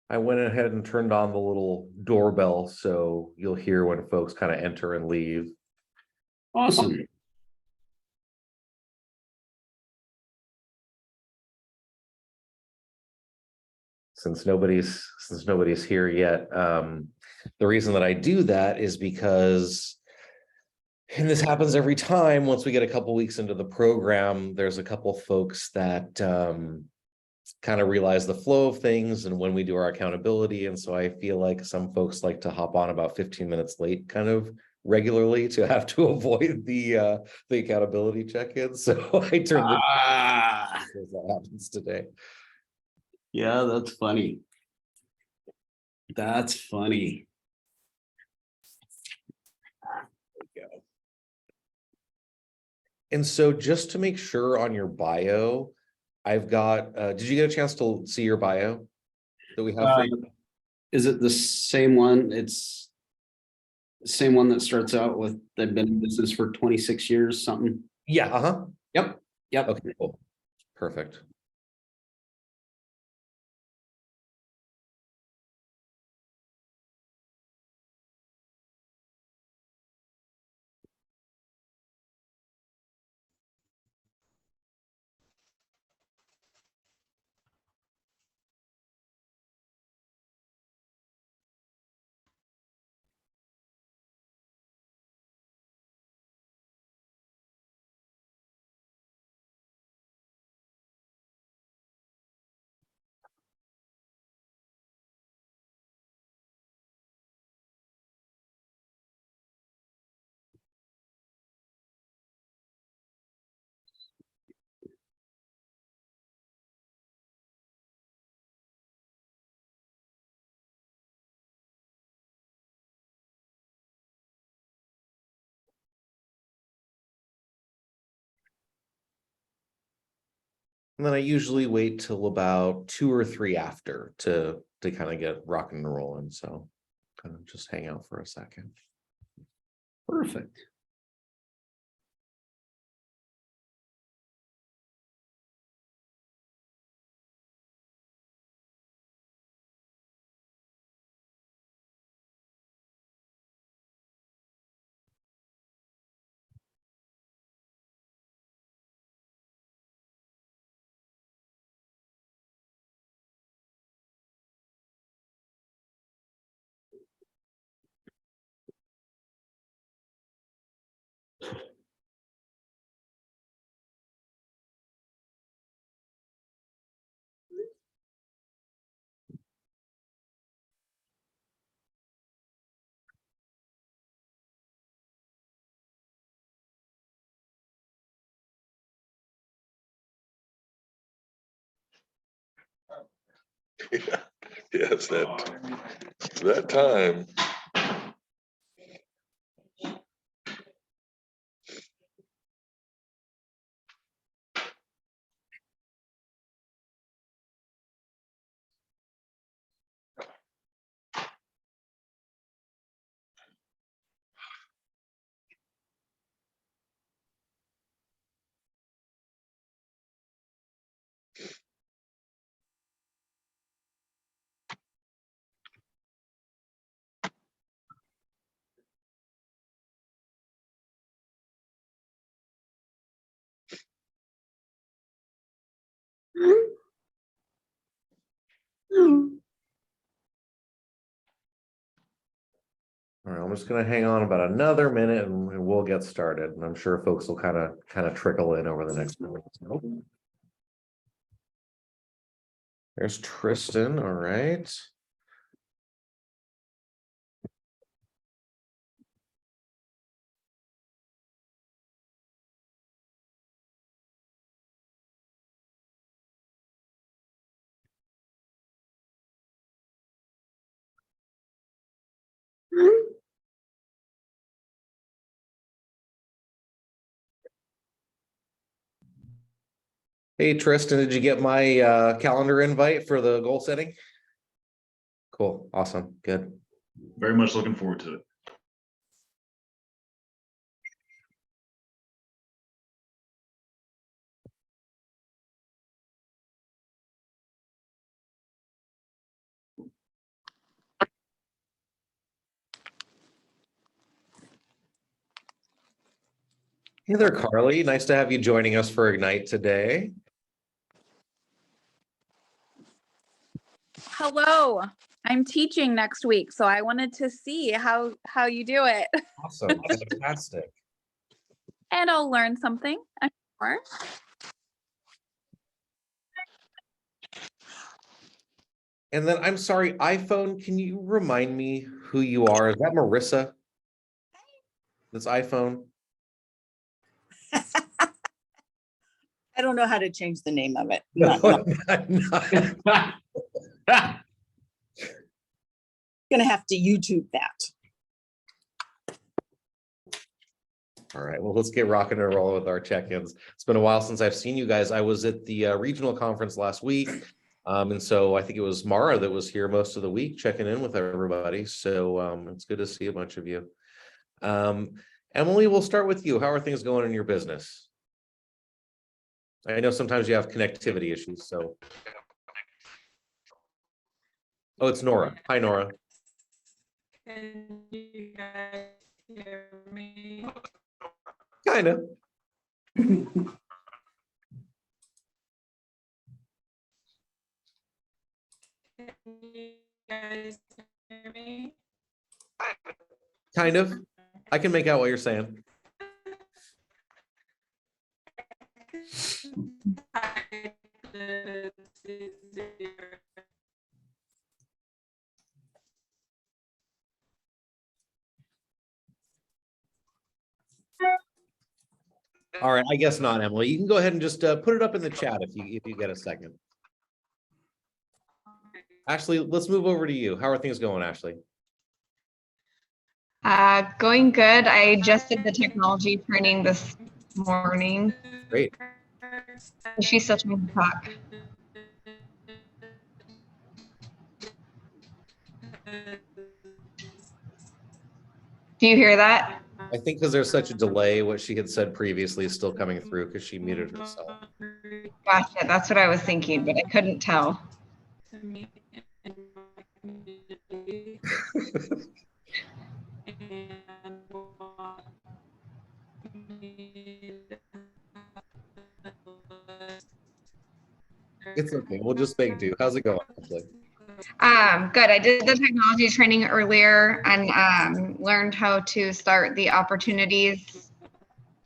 I went ahead and turned on the little doorbell, so you'll hear when folks kind of enter and leave. Awesome. Since nobody's here yet. The reason that I do that is because, and this happens every time, once we get a couple weeks into the program, there's a couple folks that kind of realize the flow of things and when we do our accountability. And so I feel like some folks like to hop on about 15 minutes late kind of regularly to have to avoid the accountability check-in. So I turned it that happens today. Yeah, that's funny. That's funny. And so just to make sure on your bio, I've got, did you get a chance to see your bio that we have for you? Is it the same one? It's the same one that starts out with they've been in business for 26 years, something. Yeah, uh-huh. Yep. Yep. Okay, cool. Perfect. And then I usually wait till about 2 or 3 after to kind of get rocking and rolling. So kind of just hang out for a second. Perfect. Yeah, it's that time. All right, I'm just going to hang on about another minute and we'll get started. And I'm sure folks will kind of trickle in over the next minute. There's Tristan. All right. Hey, Tristan, did you get my calendar invite for the goal setting? Cool. Awesome. Good. Very much looking forward to it. Hey there, Carly. Nice to have you joining us for Ignite today. Hello. I'm teaching next week, so I wanted to see how you do it. Awesome. Fantastic. And I'll learn something, I'm sure. And then I'm sorry, iPhone, can you remind me who you are? Is that Marissa? This iPhone? I don't know how to change the name of it. No, Not- I'm not. Gonna have to YouTube that. All right, well, let's get rocking and rolling with our check-ins. It's been a while since I've seen you guys. I was at the regional conference last week. And so I think it was Mara that was here most of the week checking in with everybody. So it's good to see a bunch of you. Emily, we'll start with you. How are things going in your business? I know sometimes you have connectivity issues, so. Oh, it's Nora. Hi, Nora. Can you guys hear me? Kind of. Can you guys hear me? Kind of. I can make out what you're saying. All right, I guess not, Emily. You can go ahead and just put it up in the chat if you get a second. Ashley, let's move over to you. How are things going, Ashley? Going good. I just did the technology training this morning. Great. She's still trying to talk. Do you hear that? I think because there's such a delay, what she had said previously is still coming through because she muted herself. Gotcha. That's what I was thinking, but I couldn't tell. It's okay. We'll just make do. How's it going, Ashley? Good. I did the technology training earlier and learned how to start the opportunities,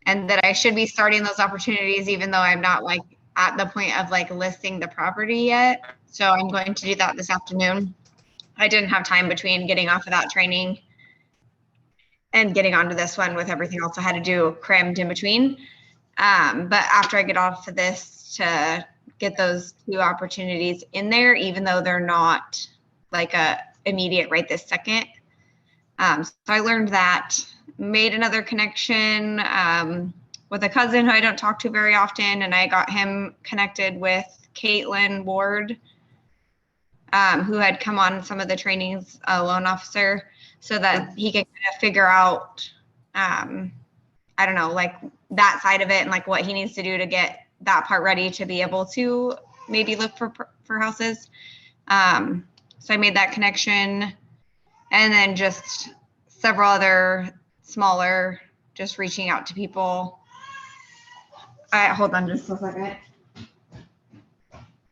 and that I should be starting those opportunities even though I'm not like at the point of like listing the property yet. So I'm going to do that this afternoon. I didn't have time between getting off of that training and getting onto this one with everything else I had to do crammed in between. But after I get off of this, to get those two opportunities in there, even though they're not like a immediate right this second. So I learned that, made another connection with a cousin who I don't talk to very often, and I got him connected with Caitlin Ward, who had come on some of the trainings, a loan officer, so that he can kind of figure out, I don't know, like that side of it and like what he needs to do to get that part ready to be able to maybe look for houses. So I made that connection, and then just several other smaller, just reaching out to people. Hold on just a second.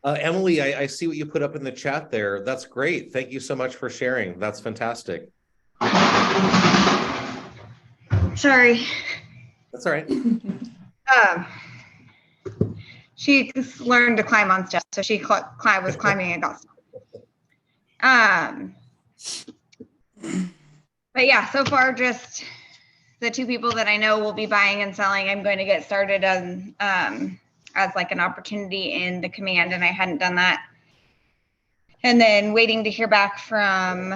Emily, I see what you put up in the chat there. That's great. Thank you so much for sharing. That's fantastic. Sorry. That's all right. She just learned to climb on stuff, so she was climbing and got stuck. But yeah, so far just the two people that I know will be buying and selling. I'm going to get started on as like an opportunity in the command, and I hadn't done that. And then waiting to hear back from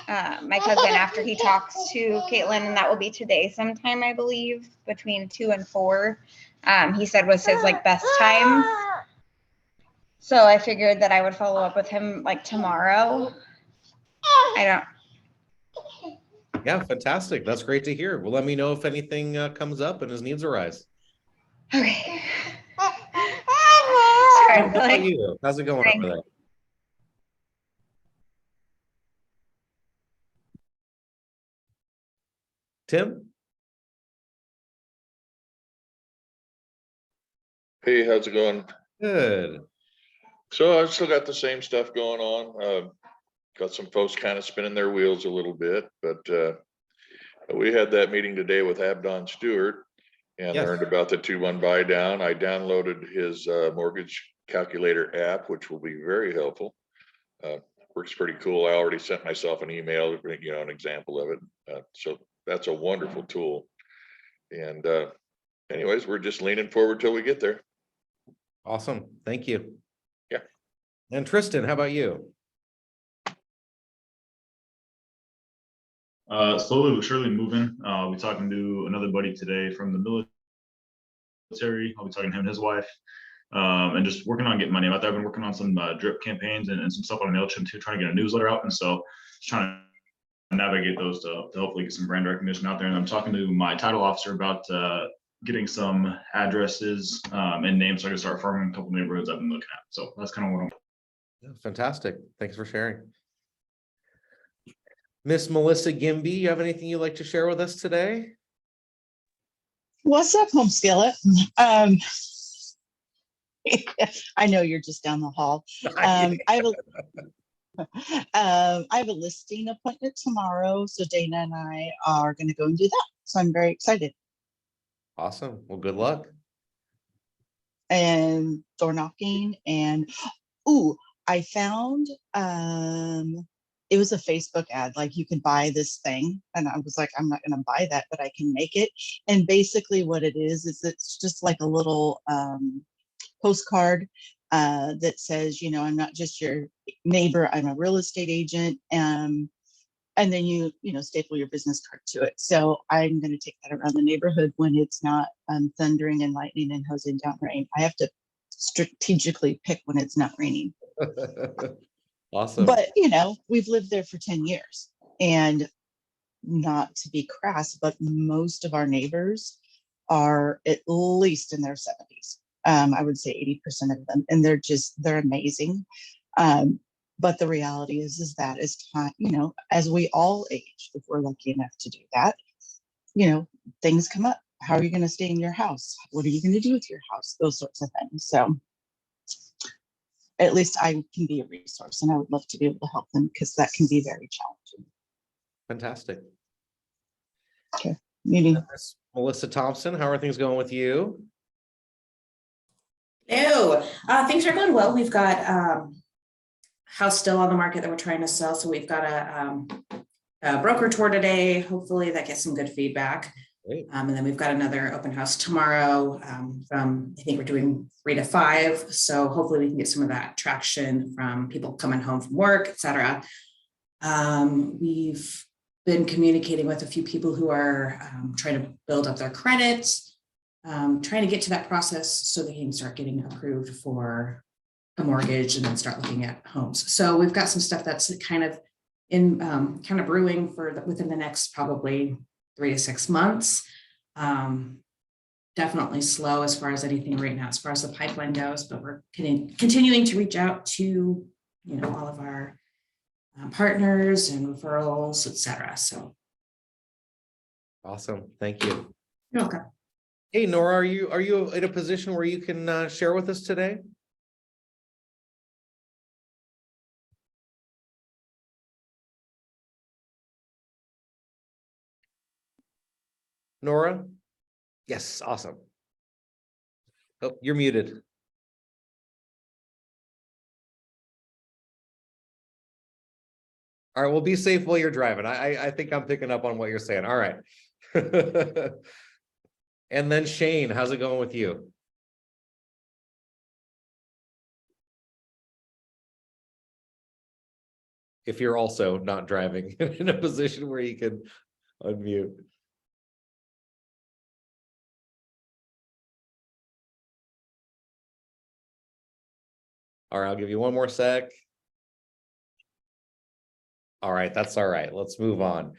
my cousin after he talks to Caitlin, and that will be today sometime, I believe, between 2 and 4. He said was his like best time. So I figured that I would follow up with him like tomorrow. Yeah, fantastic. That's great to hear. Well, let me know if anything comes up and his needs arise. Okay. How about you? How's it going over there? Tim? Hey, how's it going? Good. So I've still got the same stuff going on. Got some folks kind of spinning their wheels a little bit, but we had that meeting today with Abdon Stewart and Yes. learned about the 2-1 buy down. I downloaded his mortgage calculator app, which will be very helpful. Works pretty cool. I already sent myself an email, an example of it. So that's a wonderful tool. And anyways, we're just leaning forward till we get there. Awesome. Thank you. Yeah. And Tristan, how about you? Slowly but surely moving. I'll be talking to another buddy today from the military. I'll be talking to him and his wife, and just working on getting my name out there. I've been working on some drip campaigns and some stuff on MailChimp too, trying to get a newsletter out. And so just trying to navigate those to hopefully get some brand recognition out there. And I'm talking to my title officer about getting some addresses and names so I can start farming a couple neighborhoods I've been looking at. So that's kind of what I'm. Yeah, fantastic. Thanks for sharing. Miss Melissa Gimby, you have anything you'd like to share with us today? What's up, Home Skillet? I know you're just down the hall. I have a listing appointment tomorrow, so Dana and I are going to go and do that. So I'm very excited. Awesome. Well, good luck. And door knocking, and I found it was a Facebook ad, like you can buy this thing, and I was like, I'm not going to buy that, but I can make it. And basically what it is it's just like a little postcard that says, I'm not just your neighbor, I'm a real estate agent. And then you staple your business card to it. So I'm going to take that around the neighborhood when it's not thundering and lightning and hosing down rain. I have to strategically pick when it's not raining. Awesome. But, we've lived there for 10 years, and not to be crass, but most of our neighbors are at least in their 70s. I would say 80% of them, and they're amazing. But the reality is that as time, as we all age, if we're lucky enough to do that, things come up. How are you going to stay in your house? What are you going to do with your house? Those sorts of things. So at least I can be a resource, and I would love to be able to help them, because that can be very challenging. Fantastic. Okay. Meeting. Miss Melissa Thompson, how are things going with you? Hello. Things are going well. We've got house still on the market that we're trying to sell. So we've got a broker tour today. Hopefully that gets some good feedback. Great. And then we've got another open house tomorrow from, I think we're doing 3 to 5. So hopefully we can get some of that traction from people coming home from work, etc. We've been communicating with a few people who are trying to build up their credits, trying to get to that process so they can start getting approved for a mortgage and then start looking at homes. So we've got some stuff that's kind of brewing within the next probably 3 to 6 months. Definitely slow as far as anything right now, as far as the pipeline goes, but we're continuing to reach out to, all of our partners and referrals, etc. So. Awesome. Thank you. You're welcome. Hey, Nora, are you in a position where you can share with us today? Nora? Yes, awesome. Oh, you're muted. All right, well, be safe while you're driving. I think I'm picking up on what you're saying. All right. And then Shane, how's it going with you? If you're also not driving in a position where you can unmute. All right, I'll give you one more sec. All right, that's all right. Let's move on.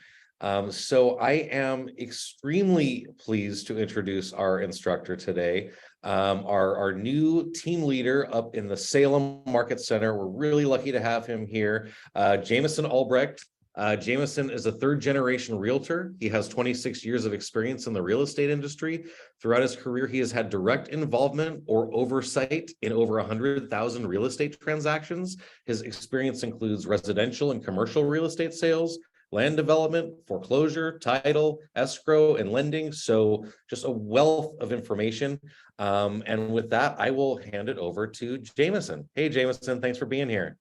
So I am extremely pleased to introduce our instructor today, our new team leader up in the Salem Market Center. We're really lucky to have him here, Jameson Albrecht. Jameson is a third-generation realtor. He has 26 years of experience in the real estate industry. Throughout his career, he has had direct involvement or oversight in over 100,000 real estate transactions. His experience includes residential and commercial real estate sales, land development, foreclosure, title, escrow, and lending. So just a wealth of information. And with that, I will hand it over to Jameson. Hey, Jameson, thanks for being here.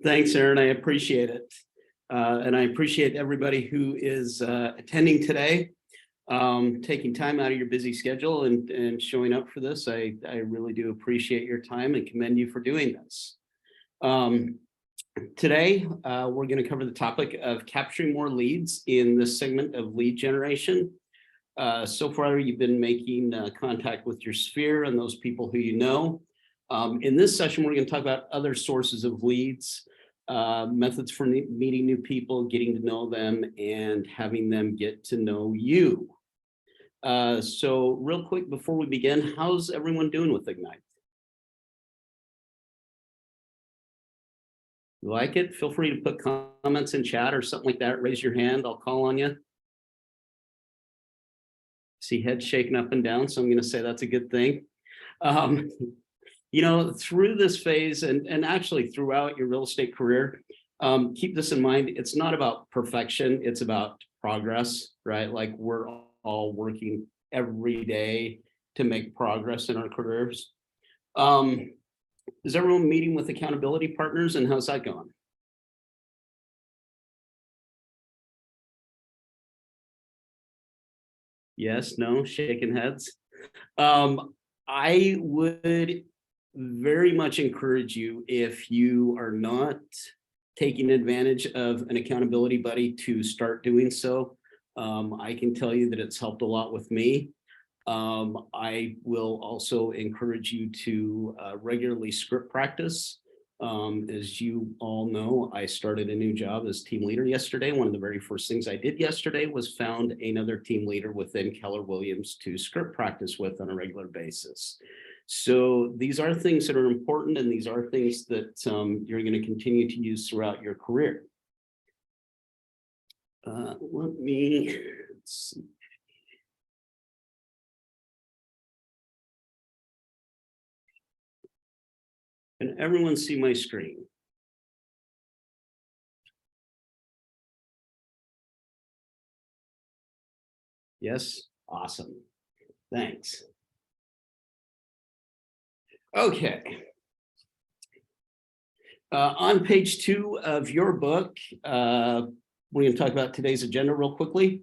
Thanks, Aaron. I appreciate it. And I appreciate everybody who is attending today, taking time out of your busy schedule and showing up for this. I really do appreciate your time and commend you for doing this. Today, we're going to cover the topic of capturing more leads in this segment of lead generation. So far, you've been making contact with your sphere and those people who you know. In this session, we're going to talk about other sources of leads, methods for meeting new people, getting to know them, and having them get to know you. So real quick before we begin, how's everyone doing with Ignite? You like it? Feel free to put comments in chat or something like that. Raise your hand. I'll call on you. See heads shaking up and down, so I'm going to say that's a good thing. You know, through this phase and actually throughout your real estate career, keep this in mind. It's not about perfection. It's about progress, right? Like we're all working every day to make progress in our careers. Is everyone meeting with accountability partners, and how's that going? Yes, no, shaking heads. I would very much encourage you, if you are not taking advantage of an accountability buddy, to start doing so. I can tell you that it's helped a lot with me. I will also encourage you to regularly script practice. As you all know, I started a new job as team leader yesterday. One of the very first things I did yesterday was found another team leader within Keller Williams to script practice with on a regular basis. So these are things that are important, and these are things that you're going to continue to use throughout your career. Let's see. Can everyone see my screen? Yes, awesome. Thanks. Okay. On page 2 of your book, we're going to talk about today's agenda real quickly.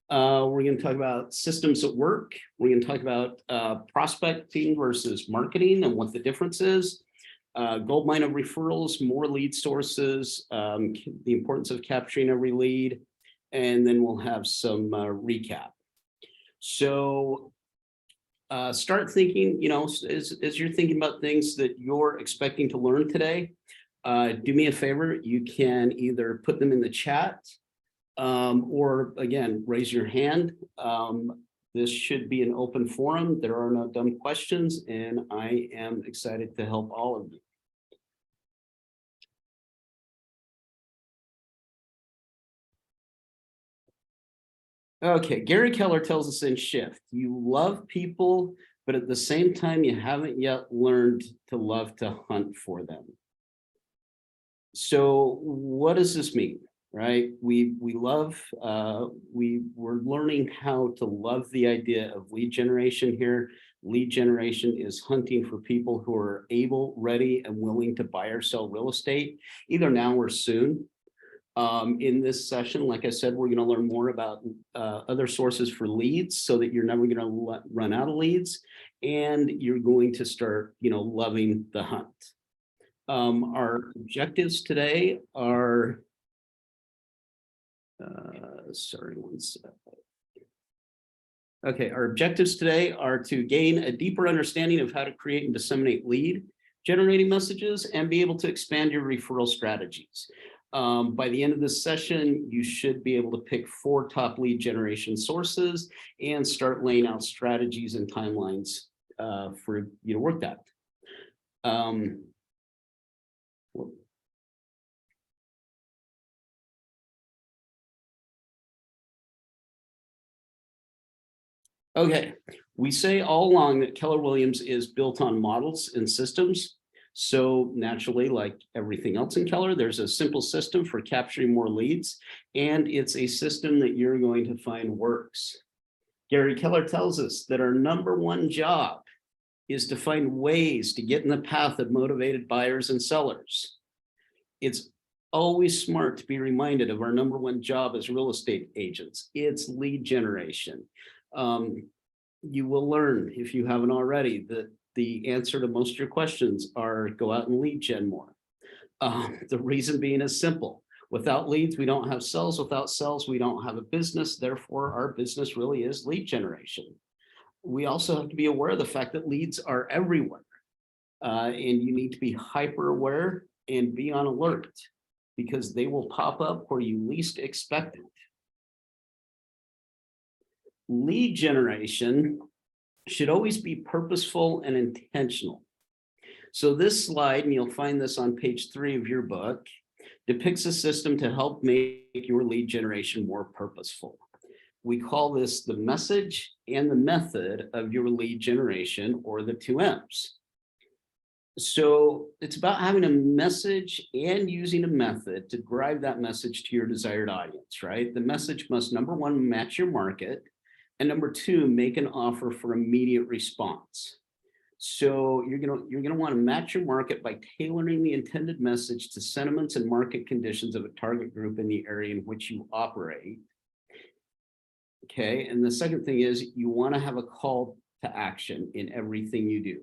We're going to talk about systems at work. We're going to talk about prospecting versus marketing and what the difference is. Goldmine of referrals, more lead sources, the importance of capturing every lead, and then we'll have some recap. So start thinking, you know, as you're thinking about things that you're expecting to learn today, do me a favor. You can either put them in the chat or, again, raise your hand. This should be an open forum. There are no dumb questions, and I am excited to help all of you. Okay, Gary Keller tells us in Shift, you love people, but at the same time, you haven't yet learned to love to hunt for them. So what does this mean, right? We're learning how to love the idea of lead generation here. Lead generation is hunting for people who are able, ready, and willing to buy or sell real estate, either now or soon. In this session, like I said, we're going to learn more about other sources for leads so that you're never going to run out of leads, and you're going to start, you know, loving the hunt. Our objectives today are, sorry, one sec. Okay, our objectives today are to gain a deeper understanding of how to create and disseminate lead generating messages and be able to expand your referral strategies. By the end of this session, you should be able to pick 4 top lead generation sources and start laying out strategies and timelines for you to work that. Okay, we say all along that Keller Williams is built on models and systems. So naturally, like everything else in Keller, there's a simple system for capturing more leads, and it's a system that you're going to find works. Gary Keller tells us that our number one job is to find ways to get in the path of motivated buyers and sellers. It's always smart to be reminded of our number one job as real estate agents. It's lead generation. You will learn, if you haven't already, that the answer to most of your questions are go out and lead gen more. The reason being is simple. Without leads, we don't have sales. Without sales, we don't have a business. Therefore, our business really is lead generation. We also have to be aware of the fact that leads are everywhere. And you need to be hyper aware and be on alert because they will pop up where you least expect it. Lead generation should always be purposeful and intentional. So this slide, and you'll find this on page 3 of your book, depicts a system to help make your lead generation more purposeful. We call this the message and the method of your lead generation, or the 2 M's. So it's about having a message and using a method to drive that message to your desired audience, right? The message must, number 1, match your market, and number 2, make an offer for immediate response. So you're gonna want to match your market by tailoring the intended message to sentiments and market conditions of a target group in the area in which you operate. Okay, and the second thing is you want to have a call to action in everything you do.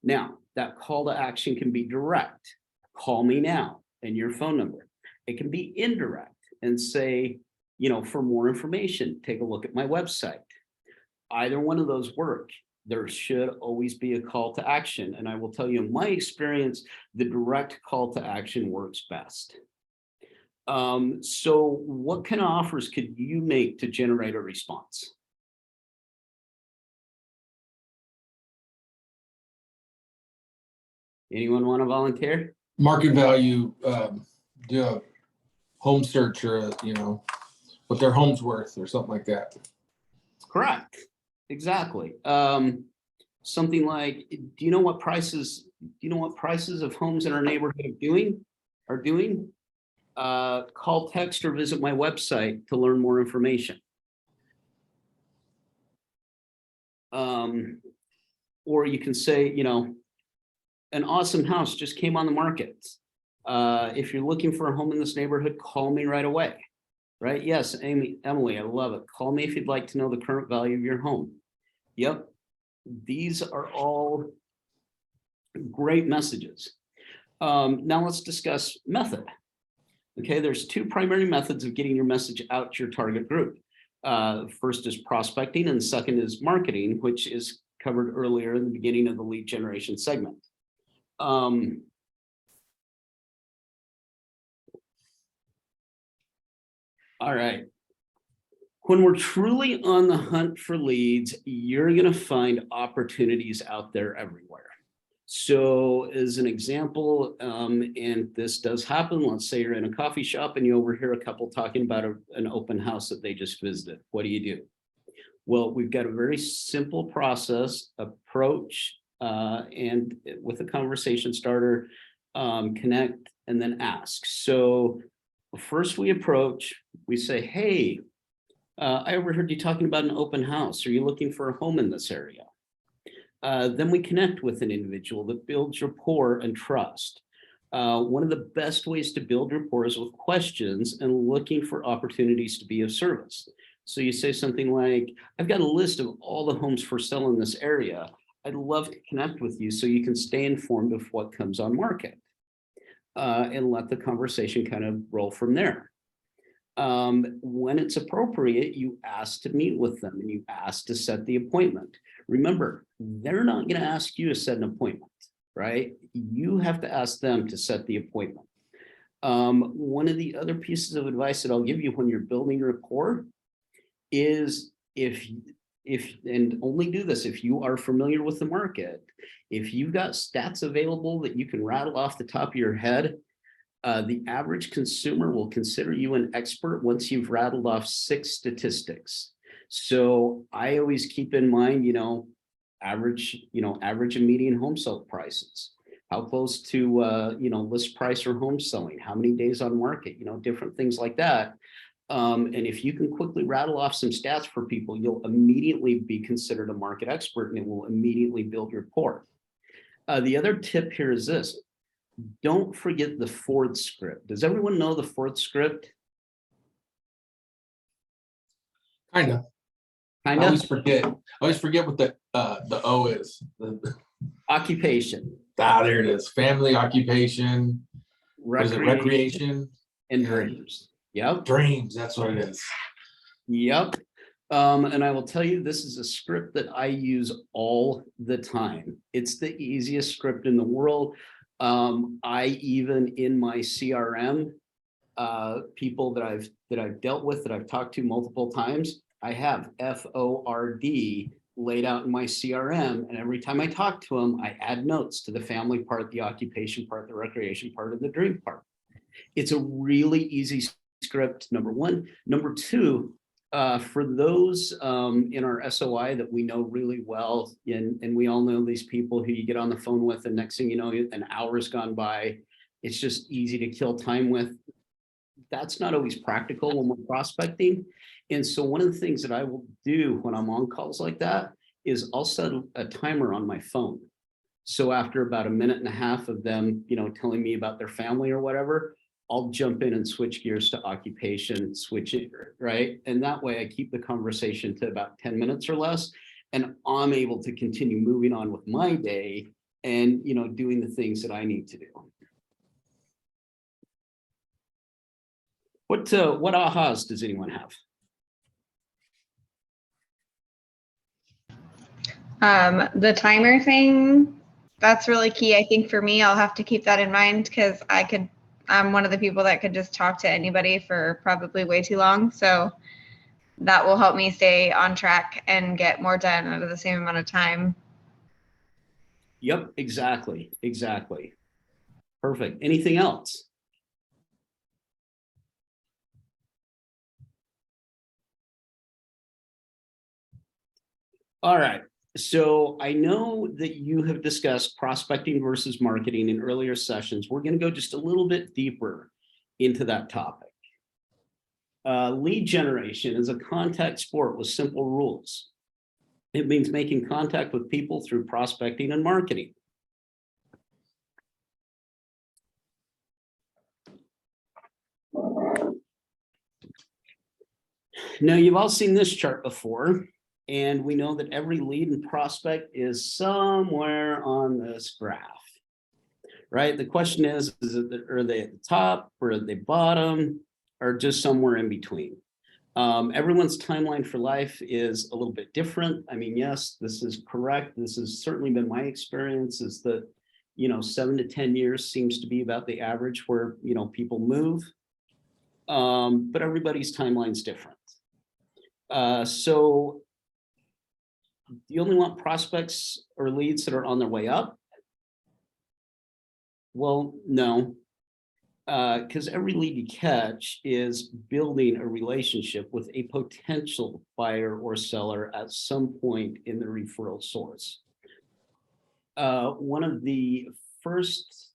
Now, that call to action can be direct, call me now, and your phone number. It can be indirect and say, you know, for more information, take a look at my website. Either one of those work. There should always be a call to action. And I will tell you, in my experience, the direct call to action works best. So what kind of offers could you make to generate a response? Anyone want to volunteer? Market value, do a home search or, what their home's worth or something like that. Correct. Exactly. Something like, do you know what prices of homes in our neighborhood are doing? Call, text, or visit my website to learn more information. Or you can say, an awesome house just came on the market. If you're looking for a home in this neighborhood, call me right away. Right? Yes, Emily, I love it. Call me if you'd like to know the current value of your home. Yep. These are all great messages. Now let's discuss method. Okay, there's 2 primary methods of getting your message out to your target group. First is prospecting, and second is marketing, which is covered earlier in the beginning of the lead generation segment. All right. When we're truly on the hunt for leads, you're going to find opportunities out there everywhere. So as an example, and this does happen, let's say you're in a coffee shop and you overhear a couple talking about an open house that they just visited. What do? Well, we've got a very simple process, approach, and with a conversation starter, connect, and then ask. So first we approach, we say, hey, I overheard you talking about an open house. Are you looking for a home in this area? Then we connect with an individual that builds rapport and trust. One of the best ways to build rapport is with questions and looking for opportunities to be of service. So you say something like, I've got a list of all the homes for sale in this area. I'd love to connect with you so you can stay informed of what comes on market. And let the conversation kind of roll from there. When it's appropriate, you ask to meet with them and you ask to set the appointment. Remember, they're not going to ask you to set an appointment, right? You have to ask them to set the appointment. One of the other pieces of advice that I'll give you when you're building rapport is and only do this if you are familiar with the market. If you've got stats available that you can rattle off the top of your head, the average consumer will consider you an expert once you've rattled off 6 statistics. So I always keep in mind, average and median home sale prices. How close to, list price or home selling, how many days on market, different things like that. And if you can quickly rattle off some stats for people, you'll immediately be considered a market expert and it will immediately build rapport. The other tip here is this. Don't forget the Ford script. Does everyone know the Ford script? Kind of. I Kind of. always forget what the O is. Occupation. There it is. Family, occupation. What is it? Recreation and dreams. Yep. Dreams. That's what it is. Yep. And I will tell you, this is a script that I use all the time. It's the easiest script in the world. I even in my CRM, people that I've dealt with, that I've talked to multiple times, I have FORD laid out in my CRM. And every time I talk to them, I add notes to the family part, the occupation part, the recreation part, and the dream part. It's a really easy script, number one. Number two, for those in our SOI that we know really well, and we all know these people who you get on the phone with, and next thing you know, an hour's gone by. It's just easy to kill time with. That's not always practical when we're prospecting. And so one of the things that I will do when I'm on calls like that is I'll set a timer on my phone. So after about 1.5 minutes of them, telling me about their family or whatever, I'll jump in and switch gears to occupation, switch it, right? And that way I keep the conversation to about 10 minutes or less, and I'm able to continue moving on with my day and, doing the things that I need to do. What ahas does anyone have? The timer thing, that's really key. I think for me, I'll have to keep that in mind because I'm one of the people that could just talk to anybody for probably way too long. So that will help me stay on track and get more done out of the same amount of time. Yep, exactly. Perfect. Anything else? All right. So I know that you have discussed prospecting versus marketing in earlier sessions. We're going to go just a little bit deeper into that topic. Lead generation is a contact sport with simple rules. It means making contact with people through prospecting and marketing. Now, you've all seen this chart before. And we know that every lead and prospect is somewhere on this graph, right? The question is are they at the top or at the bottom or just somewhere in between? Everyone's timeline for life is a little bit different. I mean, yes, this is correct. This has certainly been my experience, is that, 7 to 10 years seems to be about the average where, people move. But everybody's timeline's different. So do you only want prospects or leads that are on their way up? Well, no, because every lead you catch is building a relationship with a potential buyer or seller at some point in the referral source. One of the first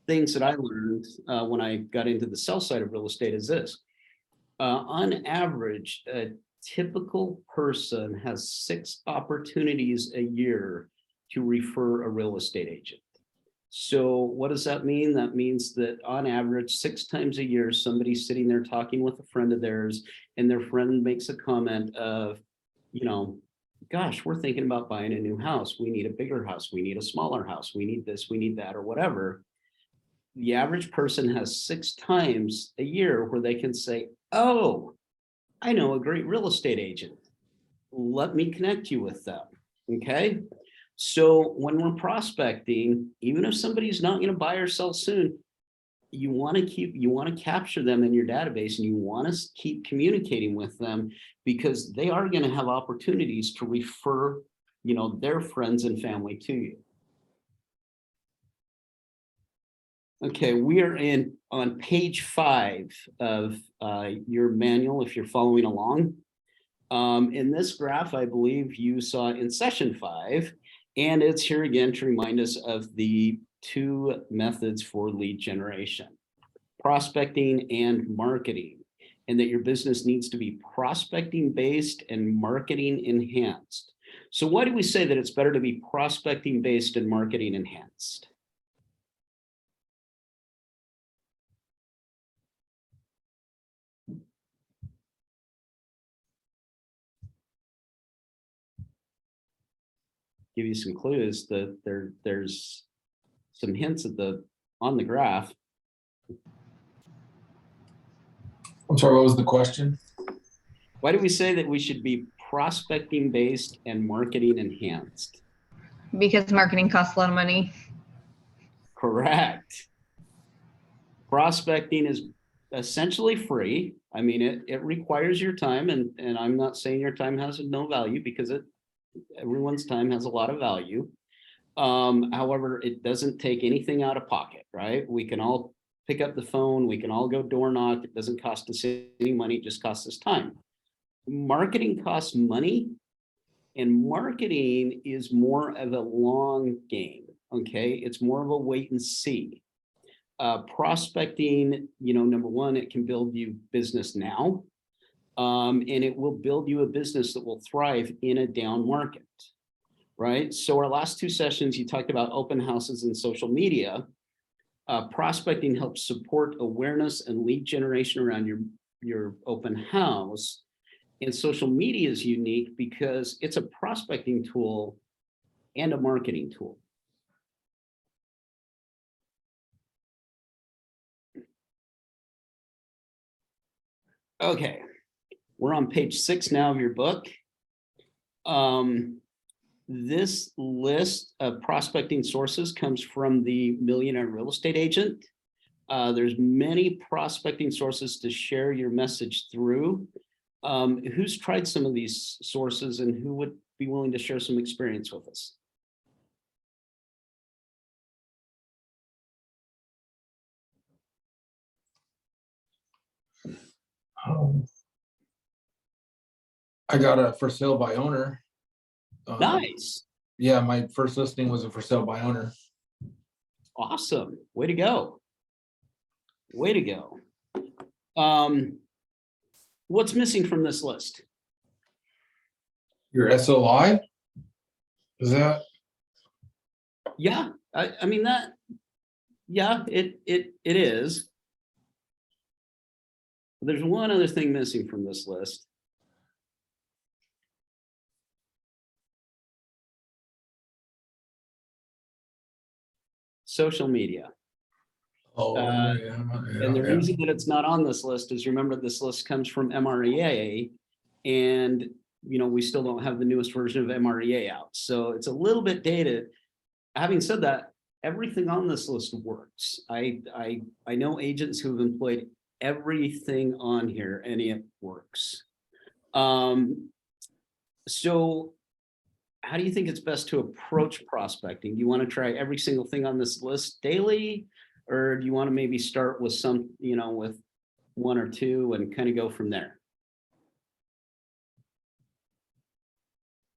things that I learned when I got into the sell side of real estate is this. On average, a typical person has 6 opportunities a year to refer a real estate agent. So what does that mean? That means that on average, 6 times a year, somebody's sitting there talking with a friend of theirs, and their friend makes a comment of, gosh, we're thinking about buying a new house. We need a bigger house. We need a smaller house. We need this, we need that, or whatever. The average person has 6 times a year where they can say, oh, I know a great real estate agent. Let me connect you with them. Okay. So when we're prospecting, even if somebody's not going to buy or sell soon, you want to capture them in your database, and you want to keep communicating with them, because they are going to have opportunities to refer, their friends and family to you. Okay, we are on page 5 of your manual, if you're following along. In this graph, I believe you saw in session 5, and it's here again to remind us of the 2 methods for lead generation, prospecting and marketing, and that your business needs to be prospecting based and marketing enhanced. So why do we say that it's better to be prospecting based and marketing enhanced? Give you some clues that there's some hints on the graph. I'm sorry, what was the question? Why do we say that we should be prospecting based and marketing enhanced? Because marketing costs a lot of money. Correct. Prospecting is essentially free. I mean, it requires your time, and I'm not saying your time has no value, because everyone's time has a lot of value. However, it doesn't take anything out of pocket, right? We can all pick up the phone, we can all go door knock. It doesn't cost us any money, it just costs us time. Marketing costs money, and marketing is more of a long game, okay? It's more of a wait and see. Prospecting, number one, it can build you business now, and it will build you a business that will thrive in a down market, right? So our last 2 sessions, you talked about open houses and social media. Prospecting helps support awareness and lead generation around your open house. And social media is unique because it's a prospecting tool and a marketing tool. Okay, we're on page 6 now of your book. This list of prospecting sources comes from the Millionaire Real Estate Agent. There's many prospecting sources to share your message through. Who's tried some of these sources, and who would be willing to share some experience with us? I got a for sale by owner. Nice. Yeah, my first listing was a for sale by owner. Awesome. Way to go. Way to go. What's missing from this list? Your SOI? Is that? Yeah, I mean that, yeah, it is. There's one other thing missing from this list. Social media. Oh, yeah. And the reason that it's not on this list is, remember, this list comes from MREA, and we still don't have the newest version of MREA out. So it's a little bit dated. Having said that, everything on this list works. I know agents who have employed everything on here, and it works. So how do you think it's best to approach prospecting? Do you want to try every single thing on this list daily? Or do you want to maybe start with some, with 1 or 2 and kind of go from there?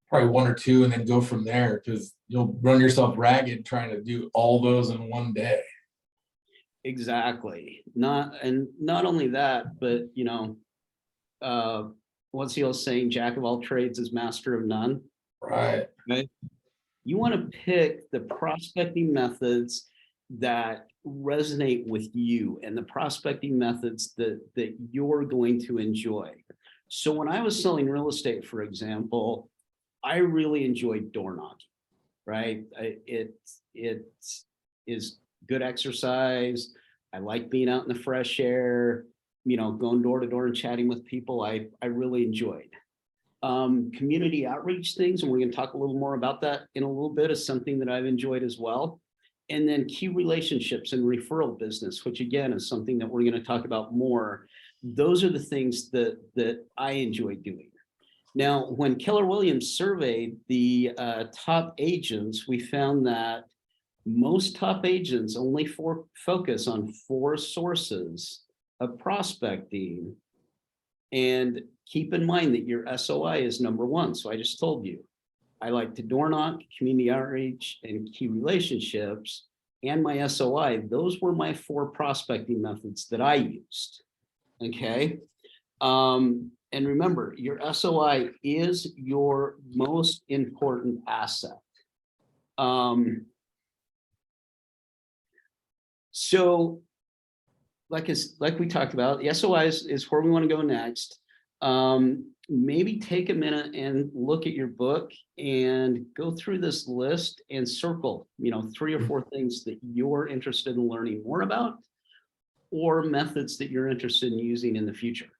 Probably 1 or 2 and then go from there, because you'll run yourself ragged trying to do all those in one day. Exactly. Not only that, but what's the old saying? Jack of all trades is master of none. Right. Right. You want to pick the prospecting methods that resonate with you, and the prospecting methods that you're going to enjoy. So when I was selling real estate, for example, I really enjoyed door knocking, right? It is good exercise. I like being out in the fresh air, going door to door and chatting with people. I really enjoyed. Community outreach things, and we're going to talk a little more about that in a little bit, is something that I've enjoyed as well. And then key relationships and referral business, which again is something that we're going to talk about more. Those are the things that I enjoy doing. Now, when Keller Williams surveyed the top agents, we found that most top agents only focus on 4 sources of prospecting. And keep in mind that your SOI is number one. So I just told you, I like to door knock, community outreach, and key relationships. And my SOI, those were my 4 prospecting methods that I used. Okay. And remember, your SOI is your most important asset. So like we talked about, the SOI is where we want to go next. Maybe take a minute and look at your book and go through this list and circle, 3 or 4 things that you're interested in learning more about, or methods that you're interested in using in the future.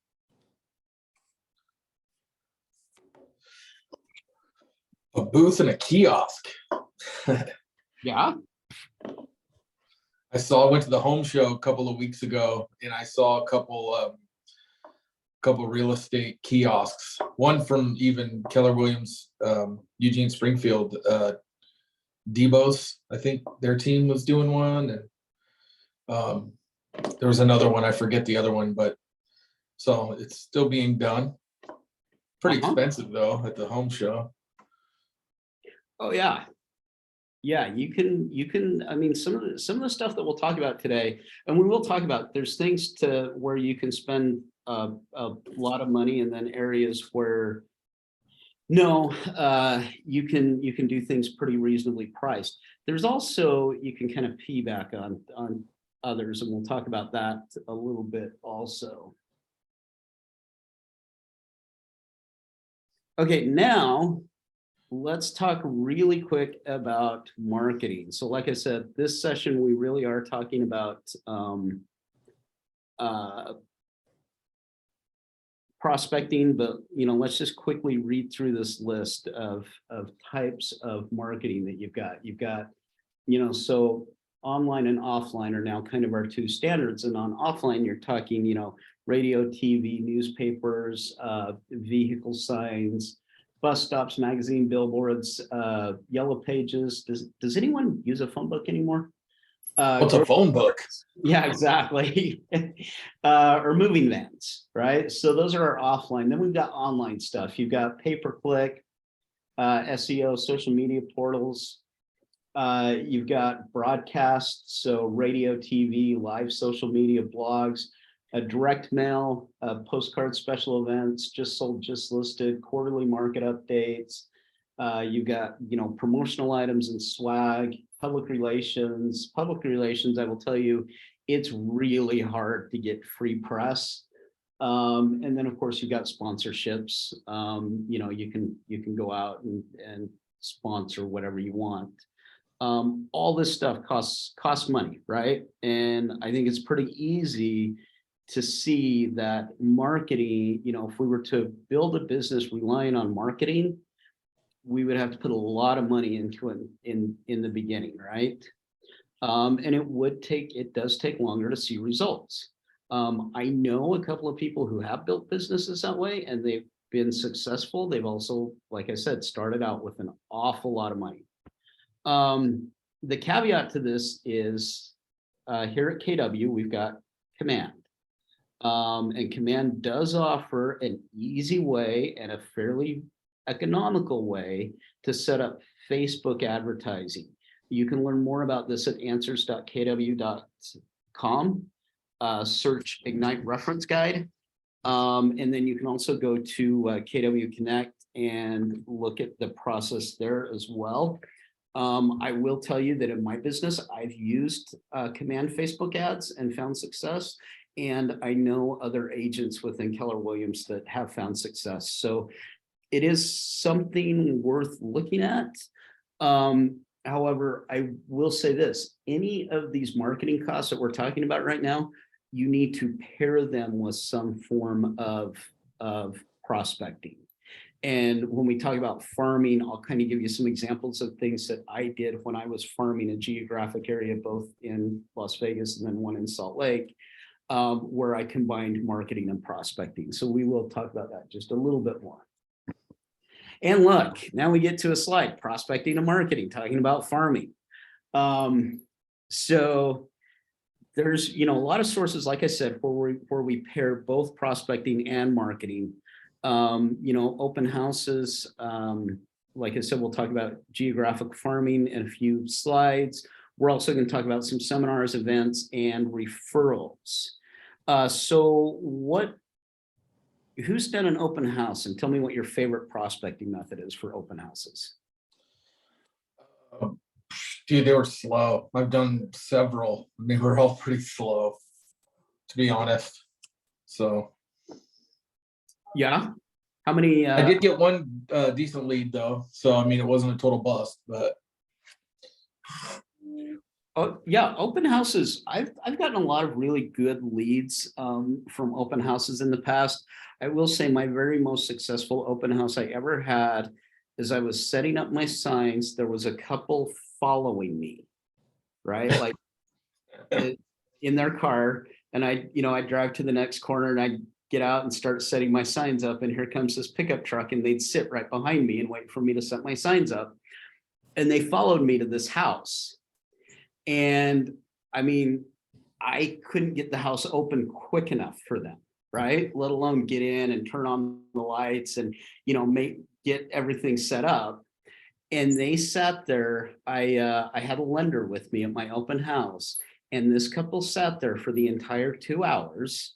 A booth and a kiosk. Yeah. I went to the home show a couple of weeks ago, and I saw a couple real estate kiosks. One from even Keller Williams, Eugene Springfield, Debo's. I think their team was doing one, and there was another one. I forget the other one, but so it's still being done. Pretty expensive though at the home show. Oh yeah. Yeah, you can, I mean, some of the stuff that we'll talk about today, and we will talk about, there's things to where you can spend a lot of money, and then areas where no, you can do things pretty reasonably priced. There's also, you can kind of piggyback on others, and we'll talk about that a little bit also. Okay, now let's talk really quick about marketing. So like I said, this session, we really are talking about prospecting, but let's just quickly read through this list of types of marketing that you've got. You've got, so online and offline are now kind of our 2 standards. And on offline, you're talking, radio, TV, newspapers, vehicle signs, bus stops, magazine, billboards, yellow pages. Does anyone use a phone book anymore? What's a phone book? Yeah, exactly. Or moving vans, right? So those are our offline. Then we've got online stuff. You've got pay-per-click, SEO, social media portals. You've got broadcasts, so radio, TV, live social media, blogs, direct mail, postcard special events, just sold, just listed, quarterly market updates. You've got, promotional items and swag, public relations. Public relations, I will tell you, it's really hard to get free press. And then of course you've got sponsorships. You can go out and sponsor whatever you want. All this stuff costs money, right? And I think it's pretty easy to see that marketing, if we were to build a business relying on marketing, we would have to put a lot of money into it in the beginning, right? And it does take longer to see results. I know a couple of people who have built businesses that way, and they've been successful. They've also, like I said, started out with an awful lot of money. The caveat to this is here at KW, we've got Command. And Command does offer an easy way and a fairly economical way to set up Facebook advertising. You can learn more about this at answers.kw.com. Search Ignite Reference Guide. And then you can also go to KW Connect and look at the process there as well. I will tell you that in my business, I've used Command Facebook ads and found success. And I know other agents within Keller Williams that have found success. So it is something worth looking at. However, I will say this, any of these marketing costs that we're talking about right now, you need to pair them with some form of prospecting. And when we talk about farming, I'll kind of give you some examples of things that I did when I was farming a geographic area, both in Las Vegas and then one in Salt Lake, where I combined marketing and prospecting. So we will talk about that just a little bit more. And look, now we get to a slide, prospecting and marketing, talking about farming. So there's, a lot of sources, like I said, where we pair both prospecting and marketing. Open houses, like I said, we'll talk about geographic farming in a few slides. We're also going to talk about some seminars, events, and referrals. Who's done an open house, and tell me what your favorite prospecting method is for open houses? Dude, they were slow. I've done several. They were all pretty slow, to be honest. So Yeah. How many? I did get one decent lead though. So I mean, it wasn't a total bust, but Oh, yeah, open houses. I've gotten a lot of really good leads from open houses in the past. I will say my very most successful open house I ever had is I was setting up my signs. There was a couple following me, right? Like in their car, and I drive to the next corner and I get out and start setting my signs up, and here comes this pickup truck, and they'd sit right behind me and wait for me to set my signs up. And they followed me to this house. And I mean, I couldn't get the house open quick enough for them, right? Let alone get in and turn on the lights and, get everything set up. And they sat there. I had a lender with me at my open house, and this couple sat there for the entire 2 hours.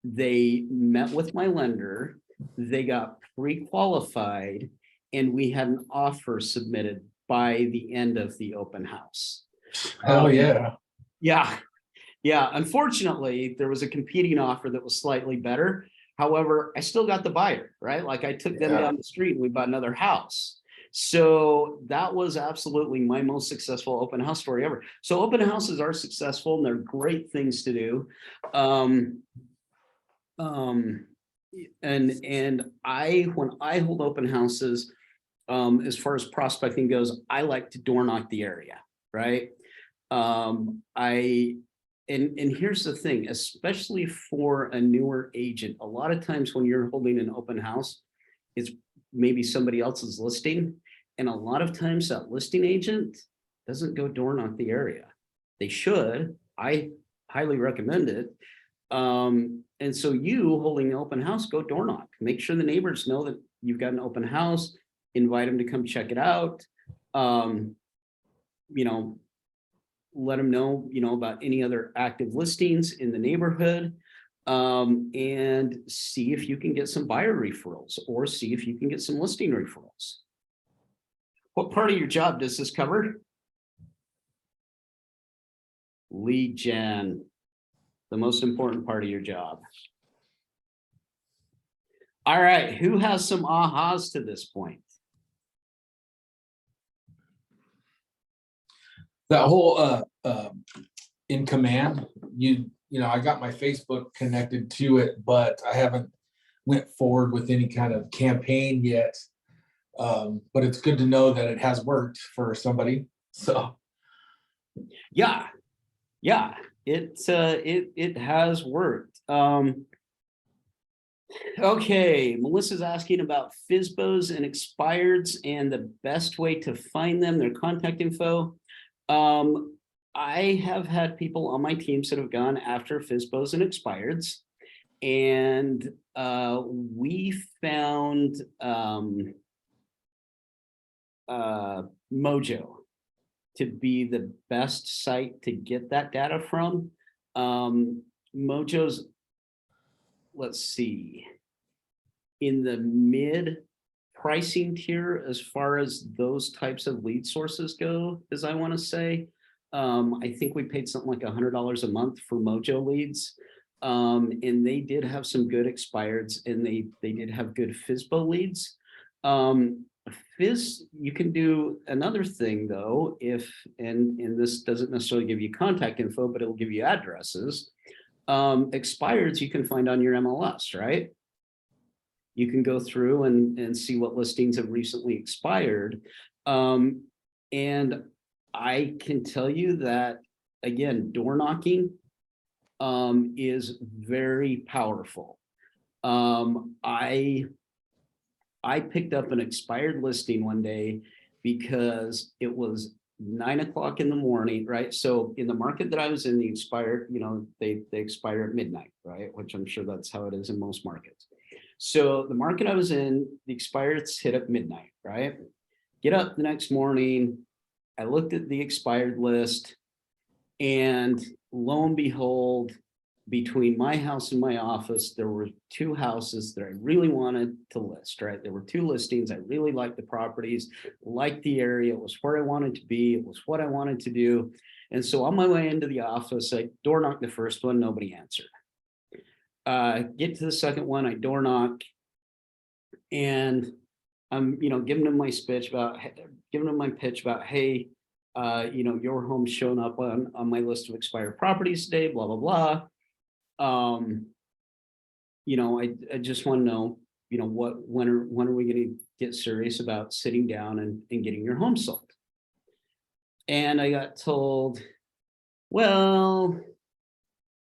They met with my lender, they got pre-qualified, and we had an offer submitted by the end of the open house. hell yeah. Yeah. Unfortunately, there was a competing offer that was slightly better. However, I still got the buyer, right? Like I took them down the street and we bought another house. So that was absolutely my most successful open house story ever. So open houses are successful and they're great things to do. And when I hold open houses, as far as prospecting goes, I like to door knock the area, right? And here's the thing, especially for a newer agent, a lot of times when you're holding an open house, it's maybe somebody else's listing. And a lot of times that listing agent doesn't go door knock the area. They should. I highly recommend it. And so you holding an open house, go door knock. Make sure the neighbors know that you've got an open house. Invite them to come check it out. Let them know, about any other active listings in the neighborhood, and see if you can get some buyer referrals or see if you can get some listing referrals. What part of your job does this cover? Lead gen, the most important part of your job. All right, who has some ahas to this point? That whole in command, I got my Facebook connected to it, but I haven't went forward with any kind of campaign yet. But it's good to know that it has worked for somebody. So yeah, it has worked. Okay, Melissa's asking about FSBOs and expireds and the best way to find them, their contact info. I have had people on my teams that have gone after FSBOs and expireds, and we found Mojo to be the best site to get that data from. Mojo's, let's see, in the mid pricing tier as far as those types of lead sources go, as I want to say. I think we paid something like $100 a month for Mojo leads. And they did have some good expireds, and they did have good FSBO leads. You can do another thing though, and this doesn't necessarily give you contact info, but it'll give you addresses. Expireds you can find on your MLS, right? You can go through and see what listings have recently expired. And I can tell you that, again, door knocking is very powerful. I picked up an expired listing one day because it was 9 o'clock in the morning, right? So in the market that I was in, the expired, they expire at midnight, right? Which I'm sure that's how it is in most markets. So the market I was in, the expireds hit at midnight, right? Get up the next morning, I looked at the expired list, and lo and behold, between my house and my office, there were 2 houses that I really wanted to list, right? There were 2 listings. I really liked the properties, liked the area. It was where I wanted to be. It was what I wanted to do. And so on my way into the office, I door knocked the first one, nobody answered. Get to the second one, I door knock, and I'm, giving them my pitch about, hey, your home's shown up on my list of expired properties today, blah, blah, blah. I just want to know, when are we going to get serious about sitting down and getting your home sold? And I got told, well,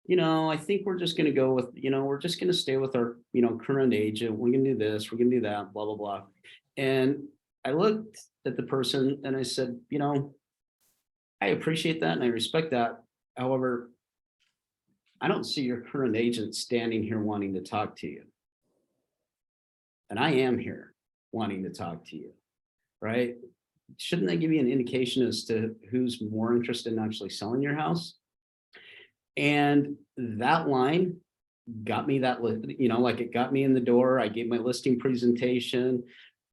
I think we're just going to go with, we're just going to stay with our, current agent. We're going to do this, we're going to do that, blah, blah, blah. And I looked at the person and I said, I appreciate that and I respect that. However, I don't see your current agent standing here wanting to talk to you. And I am here wanting to talk to you, right? Shouldn't that give you an indication as to who's more interested in actually selling your house? And that line got me that, it got me in the door. I gave my listing presentation.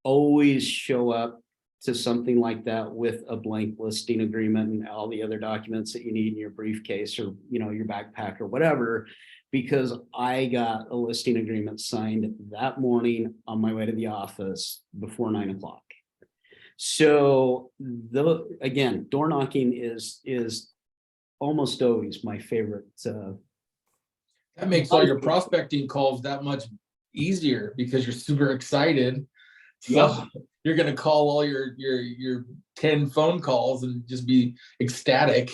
Always show up to something like that with a blank listing agreement and all the other documents that you need in your briefcase or, your backpack or whatever, because I got a listing agreement signed that morning on my way to the office before 9 o'clock. So again, door knocking is almost always my favorite. That makes all your prospecting calls that much easier because you're super excited. So you're gonna call all your 10 phone calls and just be ecstatic.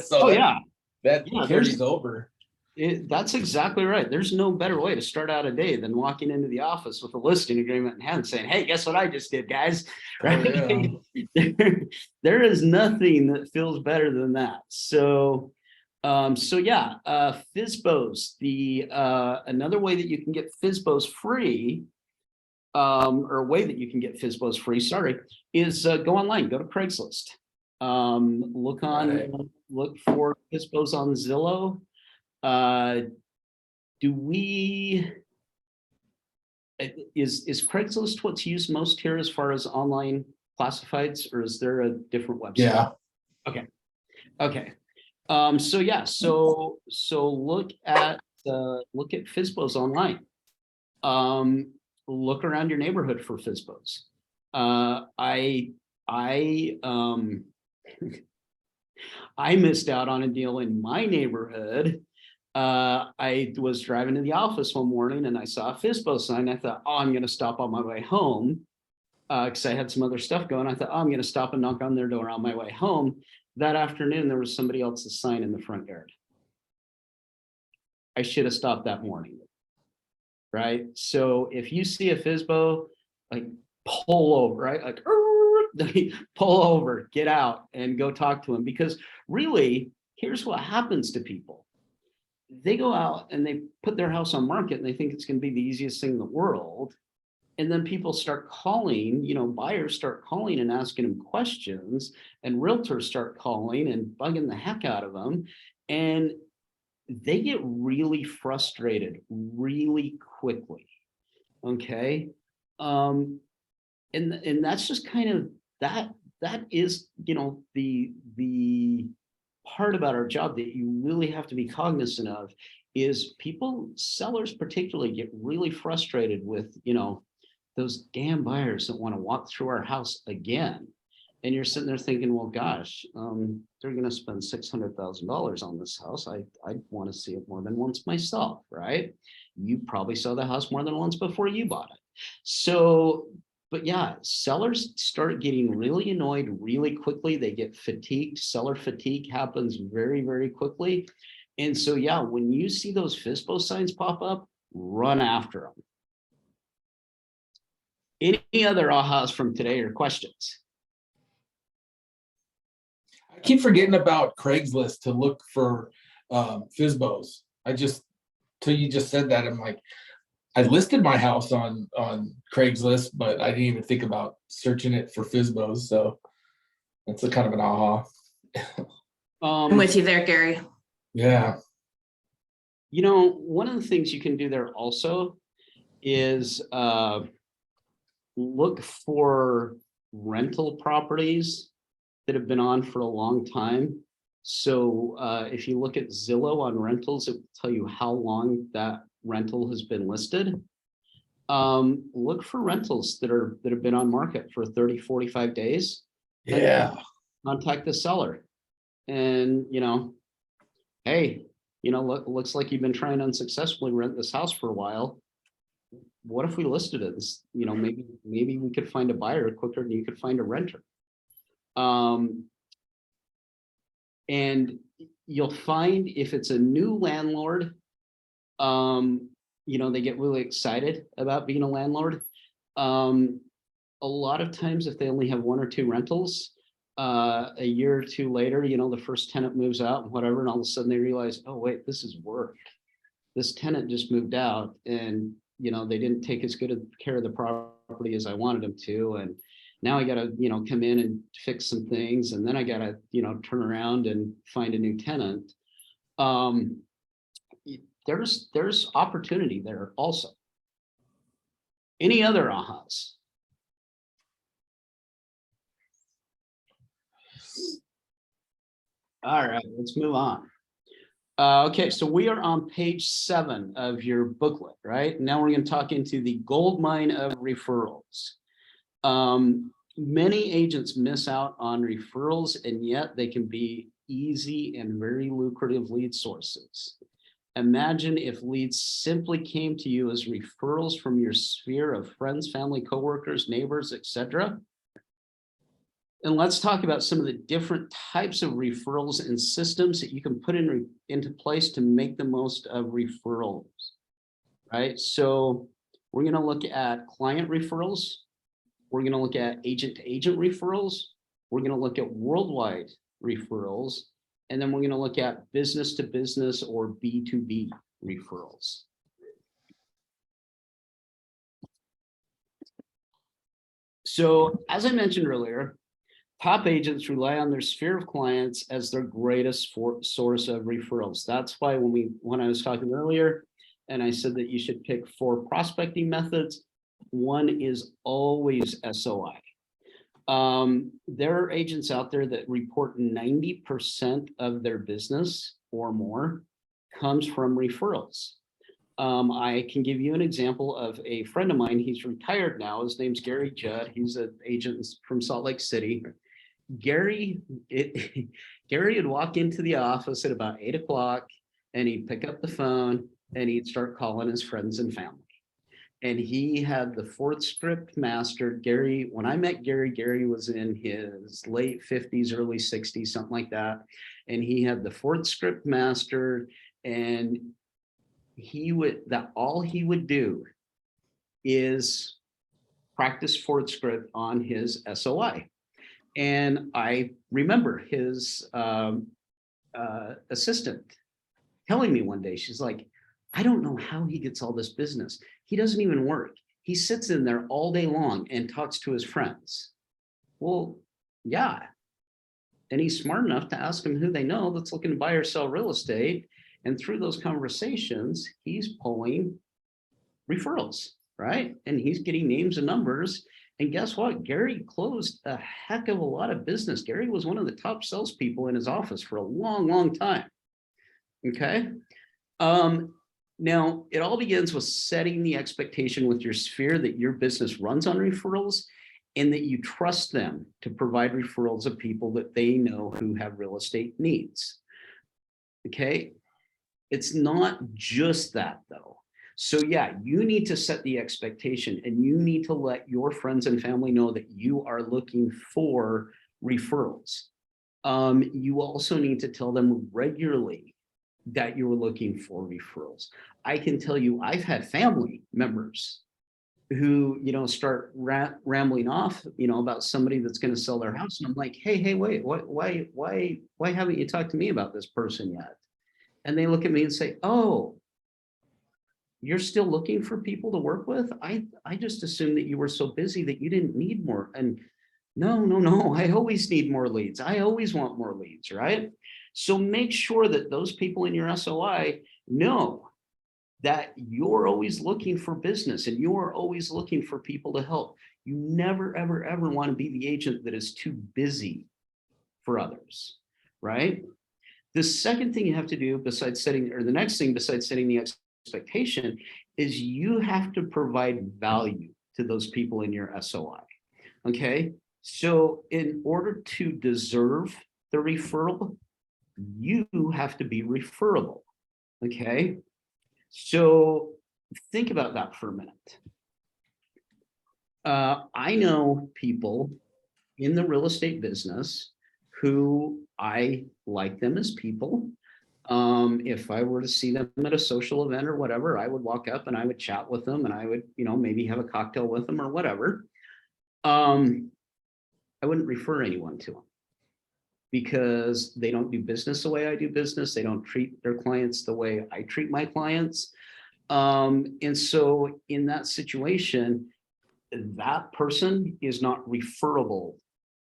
So that carries over. That's exactly right. There's no better way to start out a day than walking into the office with a listing agreement in hand saying, hey, guess what I just did, guys? Right? There is nothing that feels better than that. So FSBOs, another way that you can get FSBOs free, or a way that you can get FSBOs free, is go online, go to Craigslist. Look for FSBOs on Zillow. Is Craigslist what's used most here as far as online classifieds, or is there a different website? Yeah. Okay. So look at FSBOs online. Look around your neighborhood for FSBOs. I missed out on a deal in my neighborhood. I was driving to the office one morning and I saw a FSBO sign. I thought, I'm going to stop on my way home because I had some other stuff going. I thought, I'm going to stop and knock on their door on my way home. That afternoon, there was somebody else's sign in the front yard. I should have stopped that morning. Right? So if you see a FSBO, pull over, right? Pull over, get out and go talk to them, because really, here's what happens to people. They go out and they put their house on market and they think it's going to be the easiest thing in the world. And then people start calling, buyers start calling and asking them questions, and realtors start calling and bugging the heck out of them. And they get really frustrated really quickly. Okay. And that's just kind of that is, the part about our job that you really have to be cognizant of is sellers particularly get really frustrated with, those damn buyers that want to walk through our house again. And you're sitting there thinking, well, gosh, they're going to spend $600,000 on this house. I'd want to see it more than once myself, right? You probably saw the house more than once before you bought it. So, but yeah, sellers start getting really annoyed really quickly. They get fatigued. Seller fatigue happens very, very quickly. And so, yeah, when you see those FSBO signs pop up, run after them. Any other ahas from today or questions? I keep forgetting about Craigslist to look for FSBOs. Till you just said that, I'm like, I listed my house on Craigslist, but I didn't even think about searching it for FSBOs. So that's a kind of an aha. I'm with you there, Gary. Yeah. You know, one of the things you can do there also is look for rental properties that have been on for a long time. So if you look at Zillow on rentals, it will tell you how long that rental has been listed. Look for rentals that have been on market for 30, 45 days. Yeah. Contact the seller. And, you know, hey, you know, looks like you've been trying to unsuccessfully rent this house for a while. What if we listed it? You know, maybe we could find a buyer quicker than you could find a renter. And you'll find if it's a new landlord, you know, they get really excited about being a landlord. A lot of times if they only have 1 or 2 rentals, a year or 2 later, you know, the first tenant moves out and whatever, and all of a sudden they realize, oh wait, this is work. This tenant just moved out, and you know, they didn't take as good a care of the property as I wanted them to, and now I gotta, you know, come in and fix some things, and then I gotta, you know, turn around and find a new tenant. There's opportunity there also. Any other ahas? All right, let's move on. Okay, so we are on page 7 of your booklet, right? Now we're going to talk into the gold mine of referrals. Many agents miss out on referrals, and yet they can be easy and very lucrative lead sources. Imagine if leads simply came to you as referrals from your sphere of friends, family, coworkers, neighbors, etc. And let's talk about some of the different types of referrals and systems that you can put into place to make the most of referrals, right? So we're going to look at client referrals. We're going to look at agent-to-agent referrals. We're going to look at worldwide referrals. And then we're going to look at business-to-business or B2B referrals. So as I mentioned earlier, top agents rely on their sphere of clients as their greatest source of referrals. That's why when I was talking earlier, and I said that you should pick 4 prospecting methods, one is always SOI. There are agents out there that report 90% of their business or more comes from referrals. I can give you an example of a friend of mine. He's retired now. His name's Gary Judd. He's an agent from Salt Lake City. Gary would walk into the office at about 8 o'clock, and he'd pick up the phone and he'd start calling his friends and family. And he had the 4th script mastered. Gary, when I met Gary, Gary was in his late 50s, early 60s, something like that. And he had the 4th script mastered, and all he would do is practice 4th script on his SOI. And I remember his assistant telling me one day, she's like, I don't know how he gets all this business. He doesn't even work. He sits in there all day long and talks to his friends. Well, yeah. And he's smart enough to ask them who they know that's looking to buy or sell real estate. And through those conversations, he's pulling referrals, right? And he's getting names and numbers. And guess what? Gary closed a heck of a lot of business. Gary was one of the top salespeople in his office for a long, long time. Okay. Now, it all begins with setting the expectation with your sphere that your business runs on referrals and that you trust them to provide referrals of people that they know who have real estate needs. Okay. It's not just that though. So yeah, you need to set the expectation, and you need to let your friends and family know that you are looking for referrals. You also need to tell them regularly that you're looking for referrals. I can tell you, I've had family members who, you know, start rambling off, you know, about somebody that's going to sell their house. And I'm like, hey, wait, why haven't you talked to me about this person yet? And they look at me and say, oh, you're still looking for people to work with? I just assumed that you were so busy that you didn't need more. And no, I always need more leads. I always want more leads, right? So make sure that those people in your SOI know that you're always looking for business and you're always looking for people to help. You never, ever, ever want to be the agent that is too busy for others, right? The second thing you have to do besides setting, or the next thing besides setting the expectation, is you have to provide value to those people in your SOI. Okay, so in order to deserve the referral, you have to be referable. Okay, so think about that for a minute. I know people in the real estate business who I like them as people. If I were to see them at a social event or whatever, I would walk up and I would chat with them and I would, maybe have a cocktail with them or whatever. I wouldn't refer anyone to them because they don't do business the way I do business. They don't treat their clients the way I treat my clients. And so in that situation, that person is not referable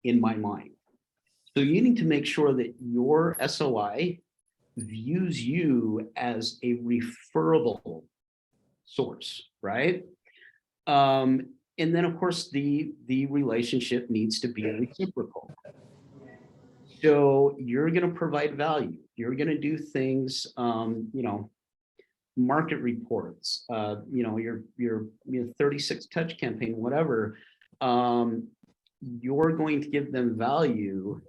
in my mind. So you need to make sure that your SOI views you as a referable source, right? And then of course the relationship needs to be reciprocal. So you're going to provide value. You're going to do things, market reports, your 36 touch campaign, whatever. You're going to give them value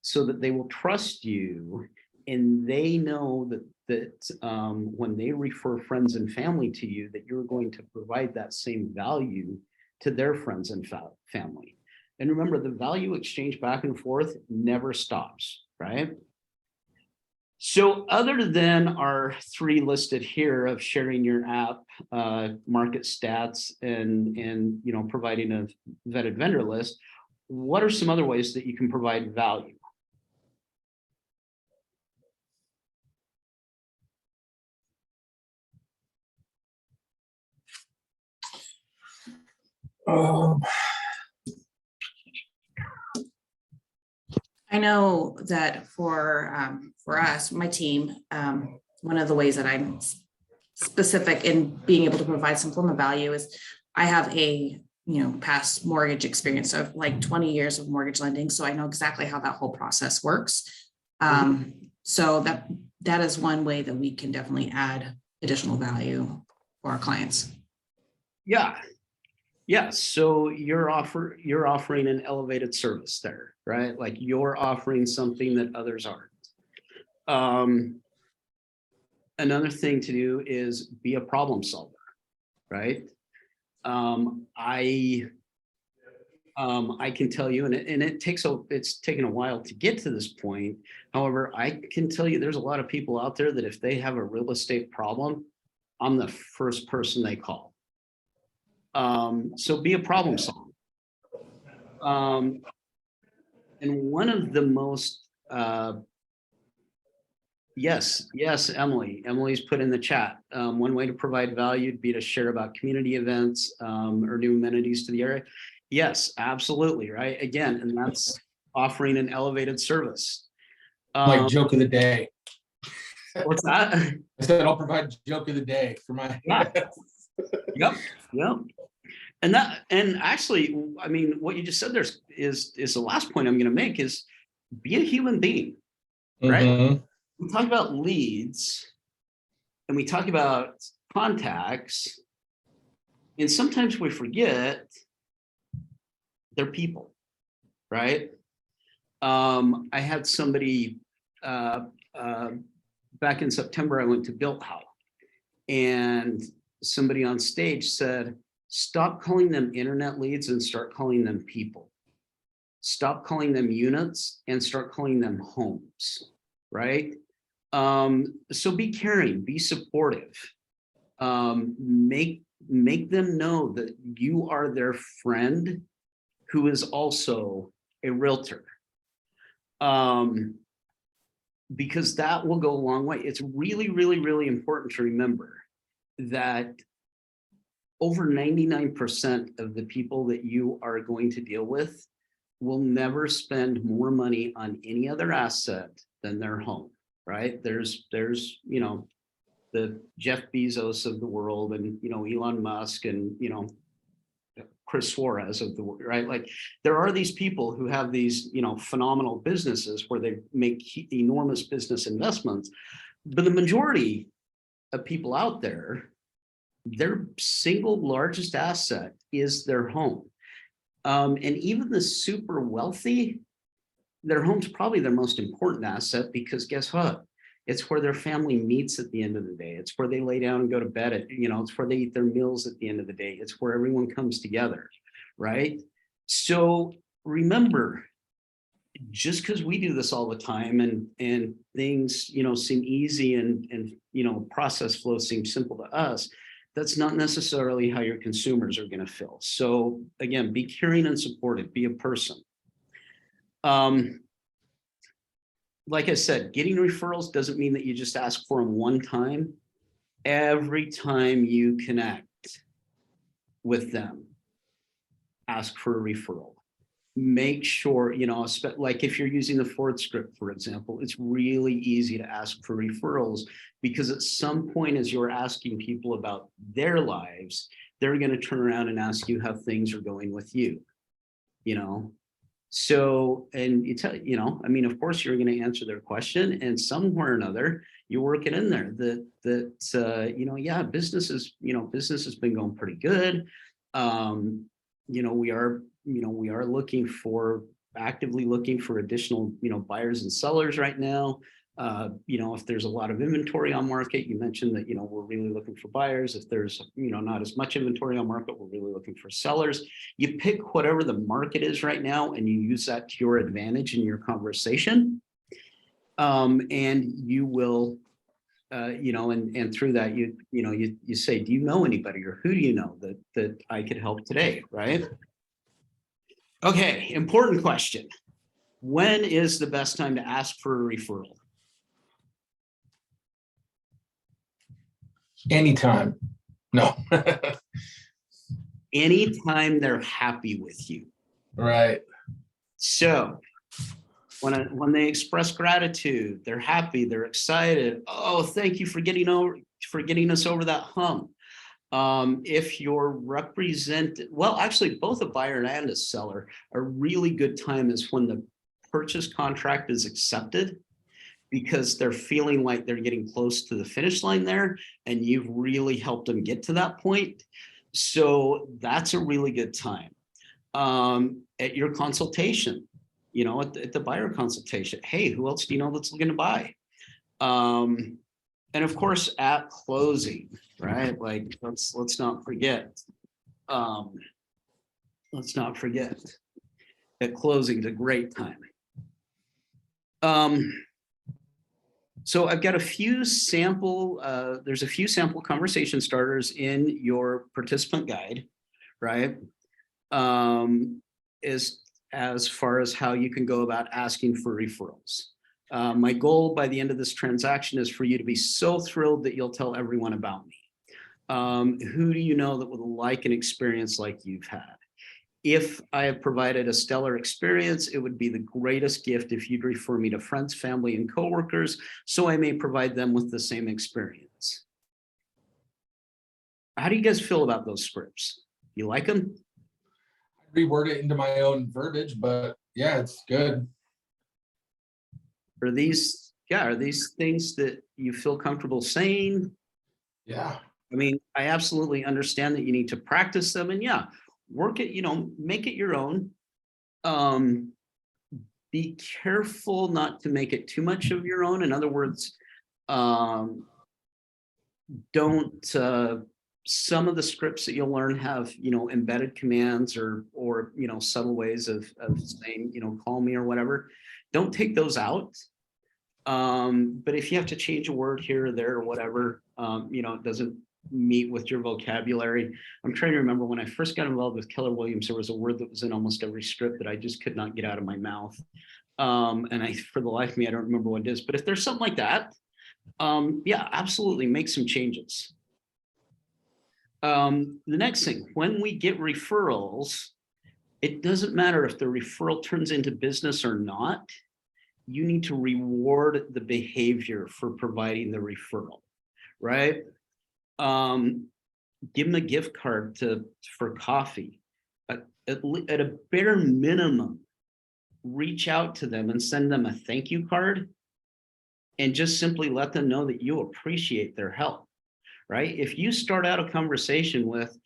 so that they will trust you, and they know that when they refer friends and family to you, that you're going to provide that same value to their friends and family. And remember, the value exchange back and forth never stops, right? So other than our 3 listed here of sharing your app, market stats, and providing a vetted vendor list, what are some other ways that you can provide value? I know that for us, my team, one of the ways that I'm specific in being able to provide some form of value is I have a past mortgage experience of like 20 years of mortgage lending, so I know exactly how that whole process works. So that is one way that we can definitely add additional value for our clients. Yeah. So you're offering an elevated service there, right? Like you're offering something that others aren't. Another thing to do is be a problem solver, right? I can tell you, and it's taken a while to get to this point. However, I can tell you there's a lot of people out there that if they have a real estate problem, I'm the first person they call. So be a problem solver. And one of the most, yes, Emily's put in the chat. One way to provide value would be to share about community events or new amenities to the area. Yes, absolutely, right? Again, and that's offering an elevated service. Like joke of the day. What's that? I said I'll provide joke of the day for my. Yep. And actually, I mean, what you just said there is the last point I'm going to make is be a human being, right? Mm-hmm. We talk about leads and we talk about contacts, and sometimes we forget they're people, right? I had somebody back in September, I went to Built How, and somebody on stage said, stop calling them internet leads and start calling them people. Stop calling them units and start calling them homes, right? So be caring, be supportive. Make them know that you are their friend who is also a realtor. Because that will go a long way. It's really, really, really important to remember that over 99% of the people that you are going to deal with will never spend more money on any other asset than their home, right? There's, you know, the Jeff Bezos of the world and, you know, Elon Musk and, you know, Chris Suarez of the world, right? Like there are these people who have these, you know, phenomenal businesses where they make enormous business investments, but the majority of people out there, their single largest asset is their home. And even the super wealthy, their home's probably their most important asset because guess what? It's where their family meets at the end of the day. It's where they lay down and go to bed at, you know, it's where they eat their meals at the end of the day. It's where everyone comes together, right? So remember, just because we do this all the time and things, you know, seem easy and, you know, process flow seems simple to us, that's not necessarily how your consumers are going to feel. So again, be caring and supportive, be a person. Like I said, getting referrals doesn't mean that you just ask for them one time. Every time you connect with them, ask for a referral. Make sure, you know, like if you're using the Ford script, for example, it's really easy to ask for referrals because at some point as you're asking people about their lives, they're going to turn around and ask you how things are going with you, you know? So, and you know, I mean, of course you're going to answer their question and somewhere or another, you work it in there that, you know, yeah, business has been going pretty good. You know, we are actively looking for additional, you know, buyers and sellers right now. You know, if there's a lot of inventory on market, you mentioned that, you know, we're really looking for buyers. If there's, you know, not as much inventory on market, we're really looking for sellers. You pick whatever the market is right now and you use that to your advantage in your conversation. And you will, you know, and through that, you know, you say, do you know anybody or who do you know that I could help today, right? Okay, important question. When is the best time to ask for a referral? Anytime. No. Anytime they're happy with you. Right. So when they express gratitude, they're happy, they're excited. Oh, thank you for getting us over that hump. If you're represented, well, actually both a buyer and a seller, a really good time is when the purchase contract is accepted because they're feeling like they're getting close to the finish line there and you've really helped them get to that point. So that's a really good time. At your consultation, you know, at the buyer consultation, hey, who else do you know that's looking to buy? And of course, at closing, right? Like let's not forget. Let's not forget. At closing is a great time. So I've got a few sample. There's a few sample conversation starters in your participant guide, right? As far as how you can go about asking for referrals. My goal by the end of this transaction is for you to be so thrilled that you'll tell everyone about me. Who do you know that would like an experience like you've had? If I have provided a stellar experience, it would be the greatest gift if you'd refer me to friends, family, and coworkers, so I may provide them with the same experience. How do you guys feel about those scripts? You like them? Reword it into my own verbiage, but yeah, it's good. Are these things that you feel comfortable saying? Yeah. I mean, I absolutely understand that you need to practice them and yeah, work it, you know, make it your own. Be careful not to make it too much of your own. In other words, some of the scripts that you'll learn have, you know, embedded commands or, you know, subtle ways of saying, you know, call me or whatever. Don't take those out. But if you have to change a word here or there or whatever, you know, it doesn't meet with your vocabulary. I'm trying to remember when I first got involved with Keller Williams, there was a word that was in almost every script that I just could not get out of my mouth. And for the life of me, I don't remember what it is, but if there's something like that, yeah, absolutely make some changes. The next thing, when we get referrals, it doesn't matter if the referral turns into business or not. You need to reward the behavior for providing the referral, right? Give them a gift card for coffee. At a bare minimum, reach out to them and send them a thank you card and just simply let them know that you appreciate their help, right? If you start out a conversation with,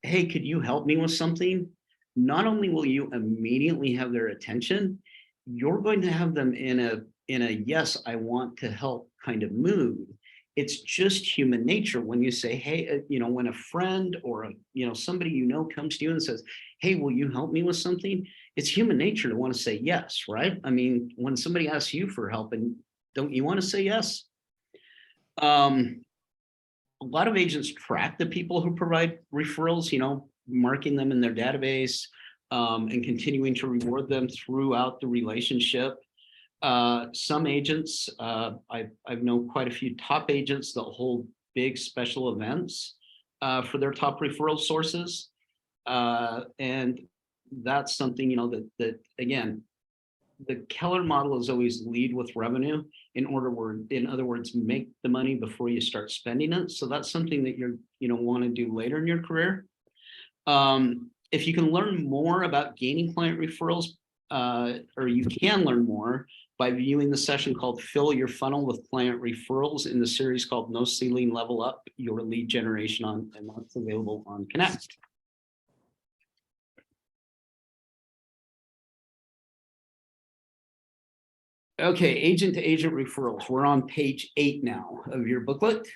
hey, could you help me with something? Not only will you immediately have their attention, you're going to have them in a yes, I want to help kind of mood. It's just human nature when you say, hey, when a friend or somebody comes to you and says, hey, will you help me with something? It's human nature to want to say yes, right? I mean, when somebody asks you for help, and don't you want to say yes? A lot of agents track the people who provide referrals, marking them in their database, and continuing to reward them throughout the relationship. Some agents, I've known quite a few top agents that hold big special events for their top referral sources. And that's something, that again, the Keller model is always lead with revenue in other words, make the money before you start spending it. So that's something that you're, want to do later in your career. If you can learn more about gaining client referrals, or you can learn more by viewing the session called Fill Your Funnel with Client Referrals in the series called No Ceiling, Level Up Your Lead Generation and that's available on Connect. Okay, agent to agent referrals. We're on page 8 now of your booklet.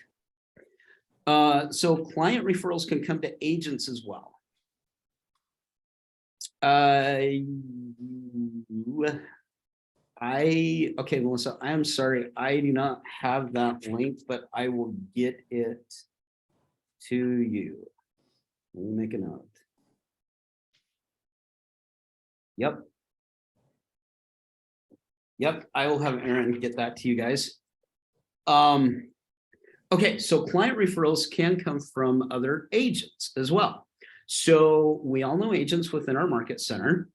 So client referrals can come to agents as well. Okay, Melissa, I'm sorry, I do not have that link, but I will get it to you. Let me make a note. Yep, I will have Aaron get that to you guys. Okay, so client referrals can come from other agents as well. So we all know agents within our market center.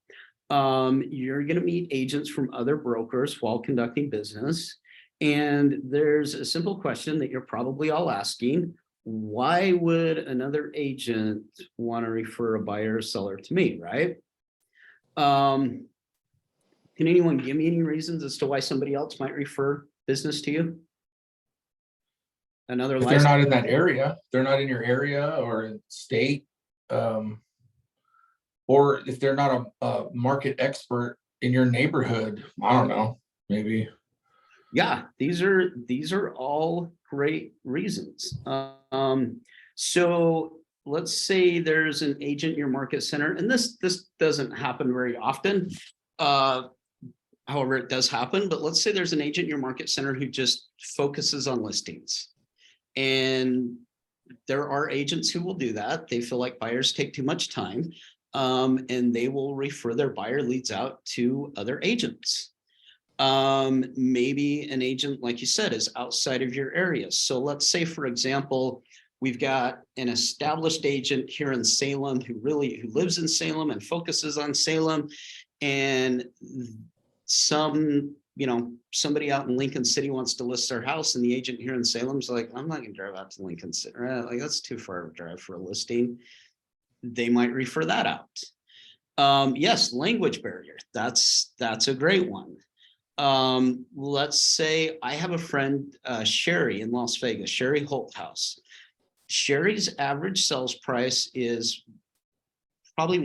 You're going to meet agents from other brokers while conducting business. And there's a simple question that you're probably all asking. Why would another agent want to refer a buyer or seller to me, right? Can anyone give me any reasons as to why somebody else might refer business to you? If they're not in that area, they're not in your area or state, or if they're not a market expert in your neighborhood, I don't know, maybe. Yeah, these are all great reasons. So let's say there's an agent in your market center, and this doesn't happen very often. However, it does happen, but let's say there's an agent in your market center who just focuses on listings. And there are agents who will do that. They feel like buyers take too much time, and they will refer their buyer leads out to other agents. Maybe an agent, like you said, is outside of your area. So let's say, for example, we've got an established agent here in Salem who lives in Salem and focuses on Salem, and somebody out in Lincoln City wants to list their house, and the agent here in Salem's like, I'm not going to drive out to Lincoln City. Like, that's too far of a drive for a listing. They might refer that out. Yes, language barrier. That's a great one. Let's say I have a friend, Sherry in Las Vegas, Sherry Holthouse. Sherry's average sales price is probably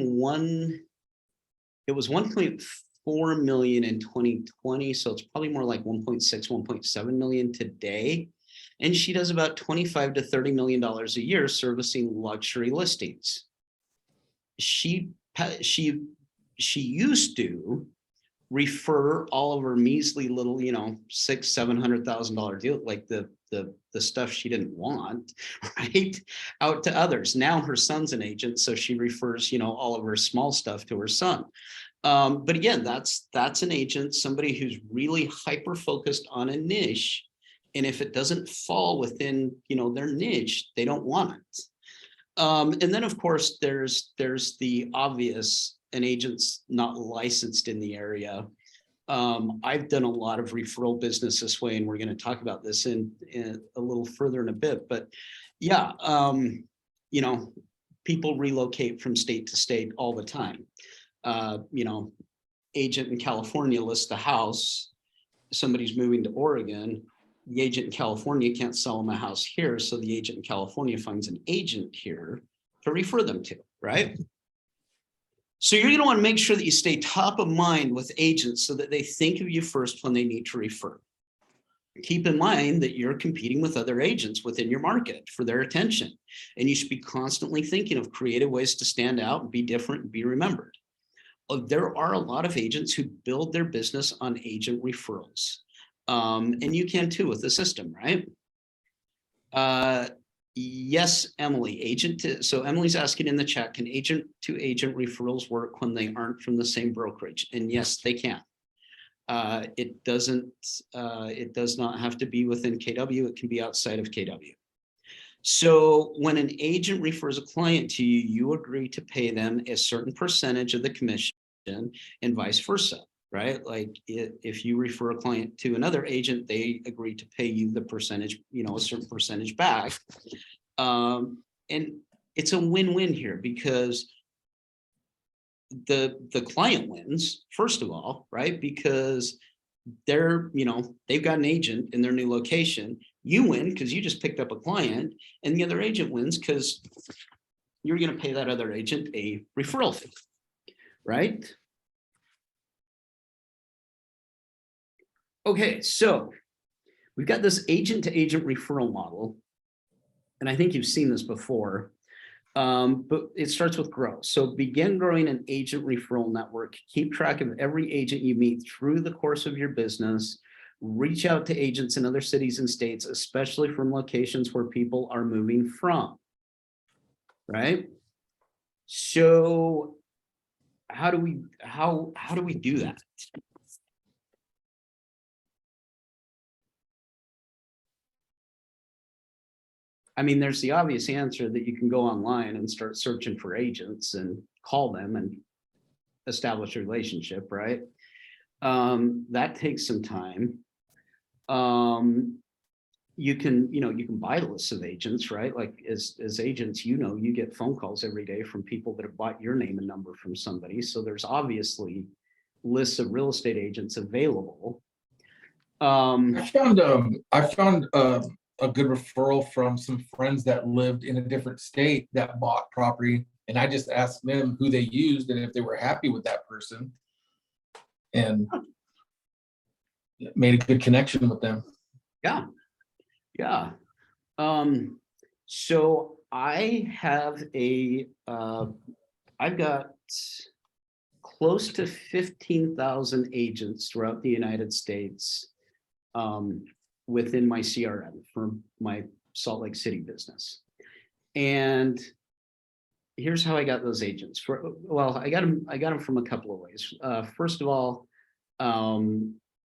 it was 1.4 million in 2020. So it's probably more like 1.6, 1.7 million today. And she does about $25 to $30 million a year servicing luxury listings. She used to refer all of her measly little, $600,000-$700,000 deal, like the stuff she didn't want, right, out to others. Now her son's an agent, so she refers, all of her small stuff to her son. But again, that's an agent, somebody who's really hyper-focused on a niche. And if it doesn't fall within, their niche, they don't want it. And then, of course, there's the obvious, an agent's not licensed in the area. I've done a lot of referral business this way, and we're going to talk about this in a little further in a bit. But yeah, you know, people relocate from state to state all the time. You know, agent in California lists the house. Somebody's moving to Oregon. The agent in California can't sell them a house here, so the agent in California finds an agent here to refer them to, right? So you're going to want to make sure that you stay top of mind with agents so that they think of you first when they need to refer. Keep in mind that you're competing with other agents within your market for their attention, and you should be constantly thinking of creative ways to stand out and be different and be remembered. There are a lot of agents who build their business on agent referrals. And you can too with the system, right? Yes, Emily, so Emily's asking in the chat, can agent to agent referrals work when they aren't from the same brokerage? And yes, they can. It does not have to be within KW, it can be outside of KW. So when an agent refers a client to you, you agree to pay them a certain percentage of the commission and vice versa. Right? Like if you refer a client to another agent, they agree to pay you the percentage, you know, a certain percentage back. And it's a win-win here because the client wins, first of all, right? Because they're, you know, they've got an agent in their new location. You win because you just picked up a client, and the other agent wins because you're going to pay that other agent a referral fee, right? Okay, so we've got this agent to agent referral model, and I think you've seen this before, but it starts with grow. So begin growing an agent referral network. Keep track of every agent you meet through the course of your business. Reach out to agents in other cities and states, especially from locations where people are moving from, right? So how do we do that? I mean, there's the obvious answer that you can go online and start searching for agents and call them and establish a relationship, right? That takes some time. You can buy lists of agents, right? Like as agents, you know, you get phone calls every day from people that have bought your name and number from somebody. So there's obviously lists of real estate agents available. I found a good referral from some friends that lived in a different state that bought property, and I just asked them who they used and if they were happy with that person, and made a good connection with them. Yeah. So I have I've got close to 15,000 agents throughout the United States within my CRM for my Salt Lake City business. And here's how I got those agents. I got them from a couple of ways. First of all,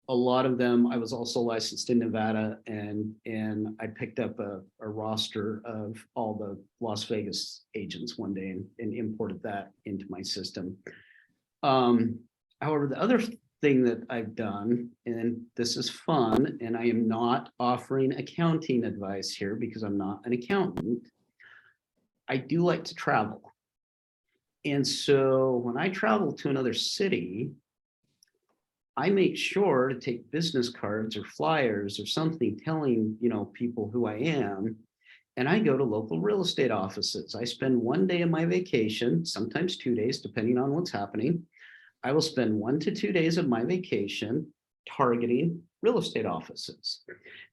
a lot of them, I was also licensed in Nevada, and I picked up a roster of all the Las Vegas agents one day and imported that into my system. However, the other thing that I've done, and this is fun, and I am not offering accounting advice here because I'm not an accountant, I do like to travel. And so when I travel to another city, I make sure to take business cards or flyers or something telling, you know, people who I am, and I go to local real estate offices. I spend one day of my vacation, sometimes 2 days, depending on what's happening. I will spend 1 to 2 days of my vacation targeting real estate offices.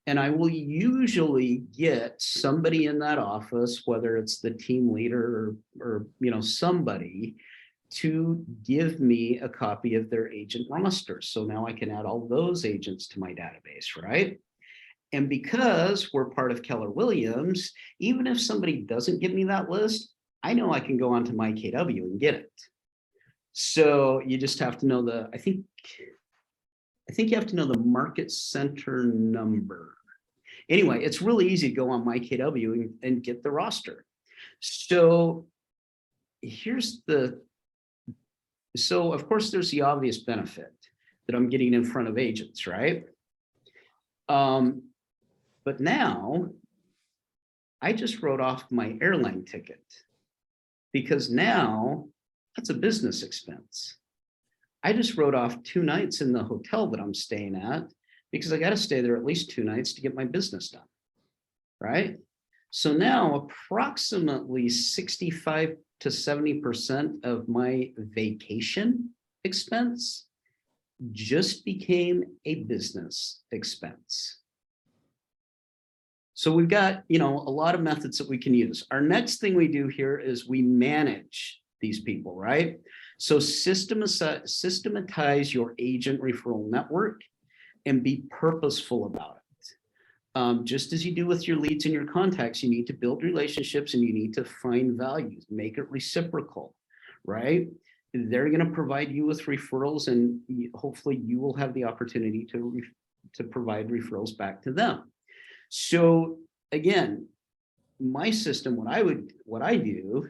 And I will usually get somebody in that office, whether it's the team leader or you know, somebody, to give me a copy of their agent roster. So now I can add all those agents to my database, right? And because we're part of Keller Williams, even if somebody doesn't give me that list, I know I can go onto my KW and get it. So you just have to know I think you have to know the market center number. Anyway, it's really easy to go on my KW and get the roster. So here's so of course, there's the obvious benefit that I'm getting in front of agents, right? But now I just wrote off my airline ticket because now that's a business expense. I just wrote off 2 nights in the hotel that I'm staying at because I got to stay there at least 2 nights to get my business done, right? So now approximately 65 to 70% of my vacation expense just became a business expense. So we've got, a lot of methods that we can use. Our next thing we do here is we manage these people, right? So systematize your agent referral network and be purposeful about it. Just as you do with your leads and your contacts, you need to build relationships and you need to find values, make it reciprocal, right? They're going to provide you with referrals and hopefully you will have the opportunity to provide referrals back to them. So again, my system, what I do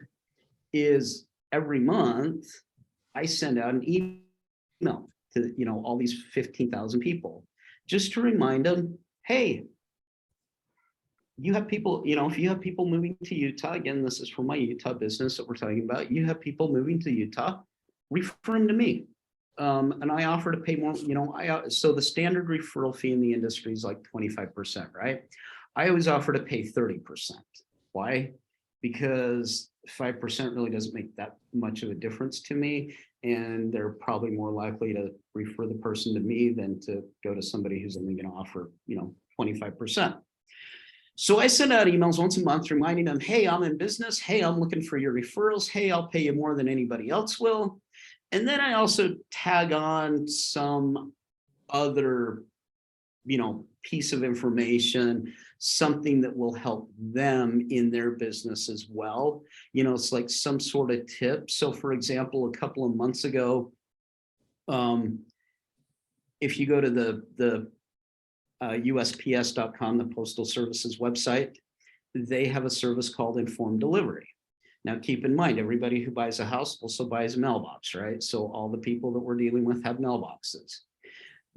is every month I send out an email to, all these 15,000 people just to remind them, hey, you have people, if you have people moving to Utah, again, this is for my Utah business that we're talking about. You have people moving to Utah, refer them to me. And I offer to pay more, so the standard referral fee in the industry is like 25%, right? I always offer to pay 30%. Why? Because 5% really doesn't make that much of a difference to me. And they're probably more likely to refer the person to me than to go to somebody who's only going to offer, 25%. So I send out emails once a month reminding them, hey, I'm in business. Hey, I'm looking for your referrals. Hey, I'll pay you more than anybody else will. And then I also tag on some other, piece of information, something that will help them in their business as well. It's like some sort of tip. So for example, a couple of months ago, if you go to the USPS.com, the Postal Service's website, they have a service called Informed Delivery. Now, keep in mind, everybody who buys a house also buys a mailbox, right? So all the people that we're dealing with have mailboxes.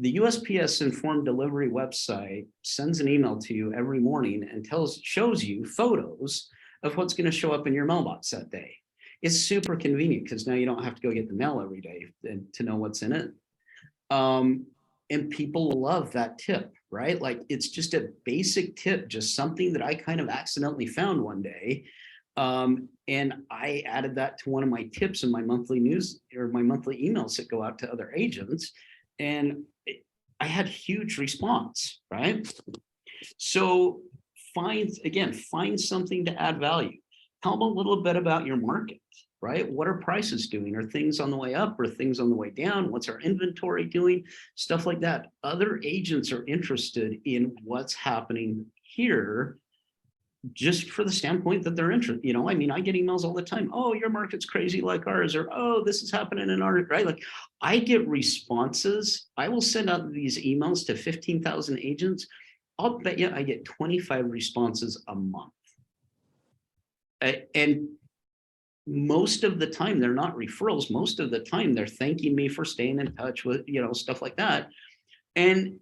The USPS Informed Delivery website sends an email to you every morning and shows you photos of what's going to show up in your mailbox that day. It's super convenient because now you don't have to go get the mail every day to know what's in it. And people love that tip, right? Like it's just a basic tip, just something that I kind of accidentally found one day. And I added that to one of my tips in my monthly news or my monthly emails that go out to other agents. And I had huge response, right? So find something to add value. Tell them a little bit about your market, right? What are prices doing? Are things on the way up? Are things on the way down? What's our inventory doing? Stuff like that. Other agents are interested in what's happening here just for the standpoint that they're interested. I get emails all the time. Oh, your market's crazy like ours, or oh, this is happening in our, right? Like I get responses. I will send out these emails to 15,000 agents. I'll bet you I get 25 responses a month. And most of the time they're not referrals. Most of the time they're thanking me for staying in touch with, stuff like that. And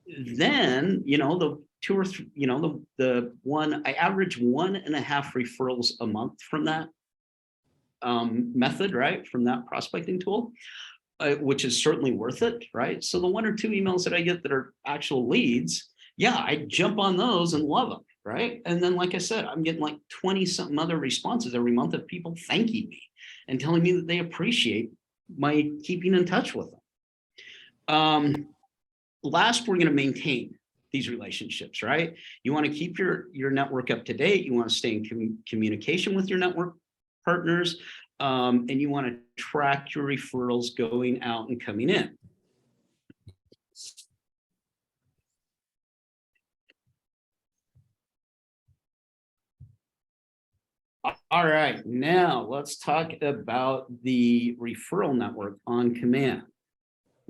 then, the 2 or 3, the one, I average 1.5 referrals a month from that method, right? From that prospecting tool, which is certainly worth it, right? So the 1 or 2 emails that I get that are actual leads, yeah, I jump on those and love them, right? And then, like I said, I'm getting like 20 something other responses every month of people thanking me and telling me that they appreciate my keeping in touch with them. Last, we're going to maintain these relationships, right? You want to keep your network up to date. You want to stay in communication with your network partners, and you want to track your referrals going out and coming in. All right, now let's talk about the referral network on command.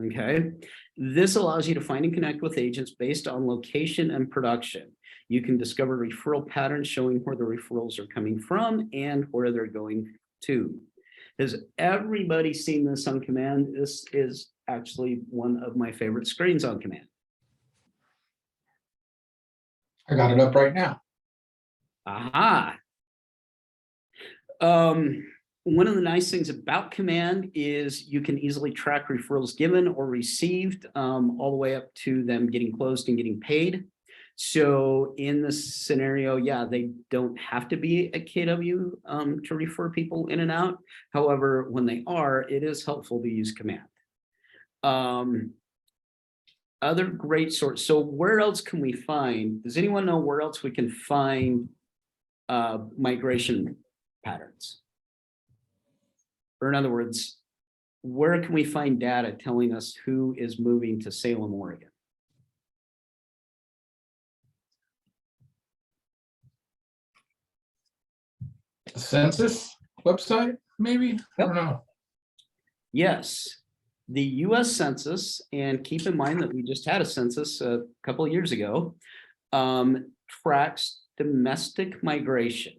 Okay, this allows you to find and connect with agents based on location and production. You can discover referral patterns showing where the referrals are coming from and where they're going to. Has everybody seen this on Command? This is actually one of my favorite screens on Command. I got it up right now. Aha. One of the nice things about Command is you can easily track referrals given or received, all the way up to them getting closed and getting paid. So in this scenario, yeah, they don't have to be a KW to refer people in and out. However, when they are, it is helpful to use Command. Other great source. So where else can we find? Does anyone know where else we can find migration patterns? Or in other words, where can we find data telling us who is moving to Salem, Oregon? The census website, maybe? I don't know. Yes, the US Census, and keep in mind that we just had a census a couple of years ago, tracks domestic migration.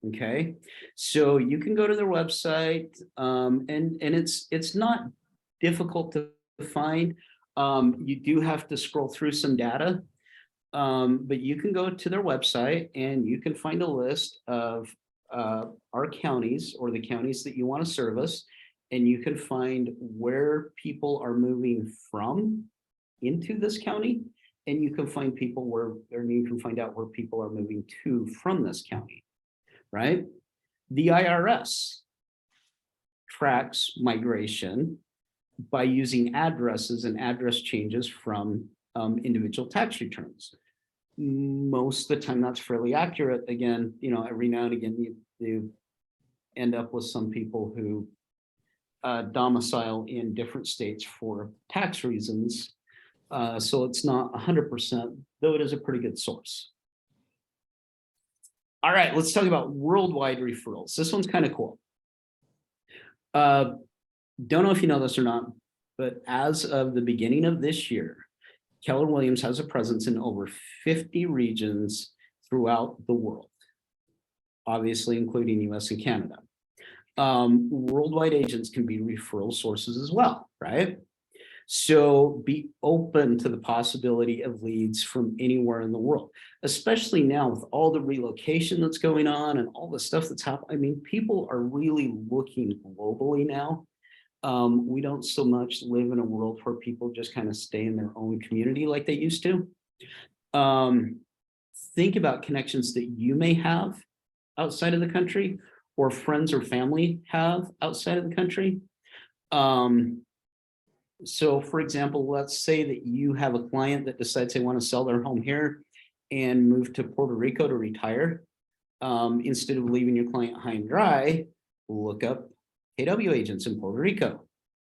Okay, so you can go to their website, and it's not difficult to find. You do have to scroll through some data, but you can go to their website and you can find a list of our counties or the counties that you want to service, and you can find where people are moving from into this county, and you can find people or you can find out where people are moving to from this county. Right? The IRS tracks migration by using addresses and address changes from individual tax returns. Most of the time that's fairly accurate. Again, you know, every now and again you end up with some people who domicile in different states for tax reasons. So it's not 100%, though it is a pretty good source. All right, let's talk about worldwide referrals. This one's kind of cool. Don't know if you know this or not, but as of the beginning of this year, Keller Williams has a presence in over 50 regions throughout the world, obviously including US and Canada. Worldwide agents can be referral sources as well, right? So be open to the possibility of leads from anywhere in the world, especially now with all the relocation that's going on and all the stuff that's happening. I mean, people are really looking globally now. We don't so much live in a world where people just kind of stay in their own community like they used to. Think about connections that you may have outside of the country or friends or family have outside of the country. So for example, let's say that you have a client that decides they want to sell their home here and move to Puerto Rico to retire. Instead of leaving your client high and dry, look up KW agents in Puerto Rico,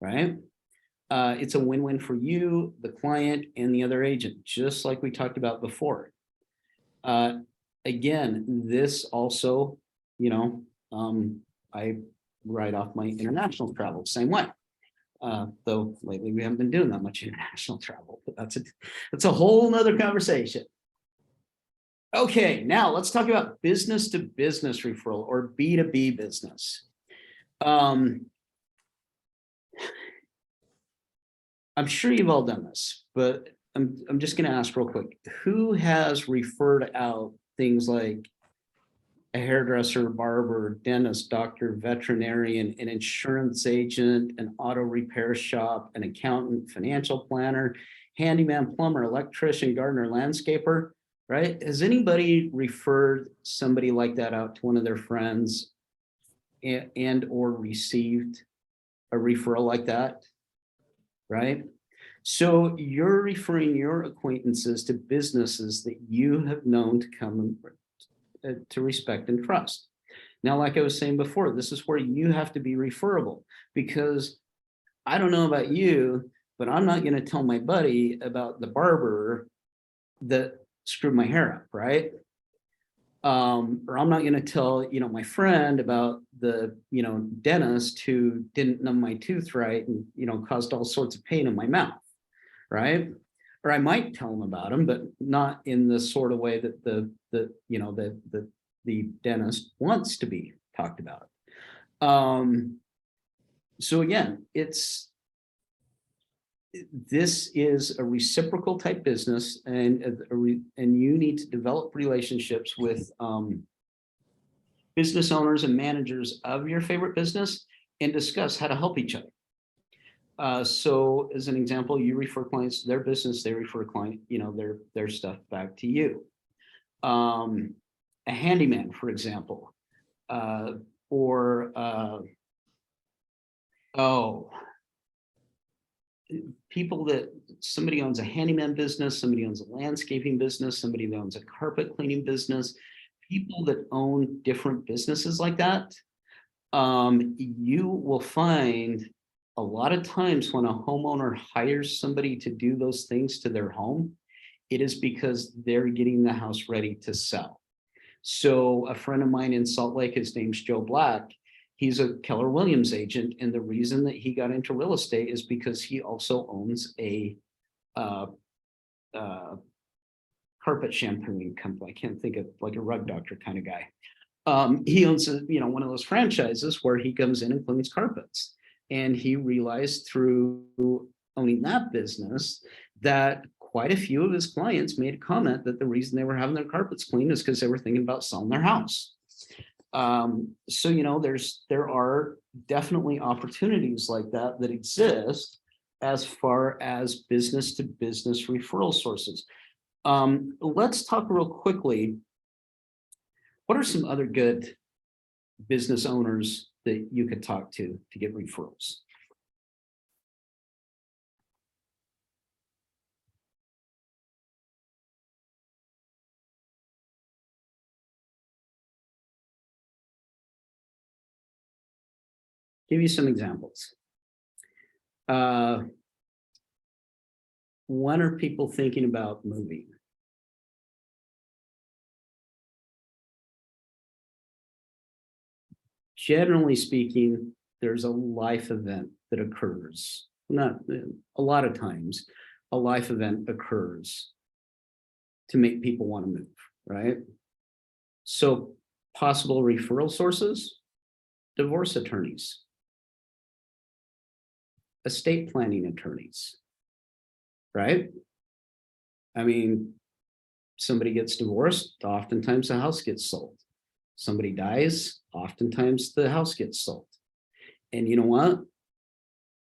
right? It's a win-win for you, the client, and the other agent, just like we talked about before. Again, this also, you know, I write off my international travel same way. Though lately we haven't been doing that much international travel, but that's a whole nother conversation. Okay, now let's talk about business to business referral or B2B business. I'm sure you've all done this, but I'm just going to ask real quick. Who has referred out things like a hairdresser, barber, dentist, doctor, veterinarian, an insurance agent, an auto repair shop, an accountant, financial planner, handyman, plumber, electrician, gardener, landscaper, right? Has anybody referred somebody like that out to one of their friends and or received a referral like that, right? So you're referring your acquaintances to businesses that you have known to come to respect and trust. Now, like I was saying before, this is where you have to be referable, because I don't know about you, but I'm not going to tell my buddy about the barber that screwed my hair up, right? Or I'm not gonna tell, my friend about the, dentist who didn't numb my tooth right and, caused all sorts of pain in my mouth, right? Or I might tell him about him, but not in the sort of way that the dentist wants to be talked about. So again, this is a reciprocal type business, and you need to develop relationships with business owners and managers of your favorite business and discuss how to help each other. So as an example, you refer clients to their business, they refer client, their stuff back to you. A handyman, for example, people that somebody owns a handyman business, somebody owns a landscaping business, somebody that owns a carpet cleaning business, people that own different businesses like that, you will find a lot of times when a homeowner hires somebody to do those things to their home, it is because they're getting the house ready to sell. So a friend of mine in Salt Lake, his name's Joe Black. He's a Keller Williams agent, and the reason that he got into real estate is because he also owns a carpet shampooing company. I can't think of, like, a rug doctor kind of guy. He owns one of those franchises where he comes in and cleans carpets, and he realized through owning that business that quite a few of his clients made a comment that the reason they were having their carpets cleaned is because they were thinking about selling their house. So there are definitely opportunities like that exist as far as business to business referral sources. Let's talk real quickly. What are some other good business owners that you could talk to get referrals? Give you some examples. When are people thinking about moving? Generally speaking, there's a life event that occurs. Not a lot of times, a life event occurs to make people want to move, right? So possible referral sources, divorce attorneys, estate planning attorneys, right? I mean, somebody gets divorced, oftentimes the house gets sold. Somebody dies, oftentimes the house gets sold. And you know what?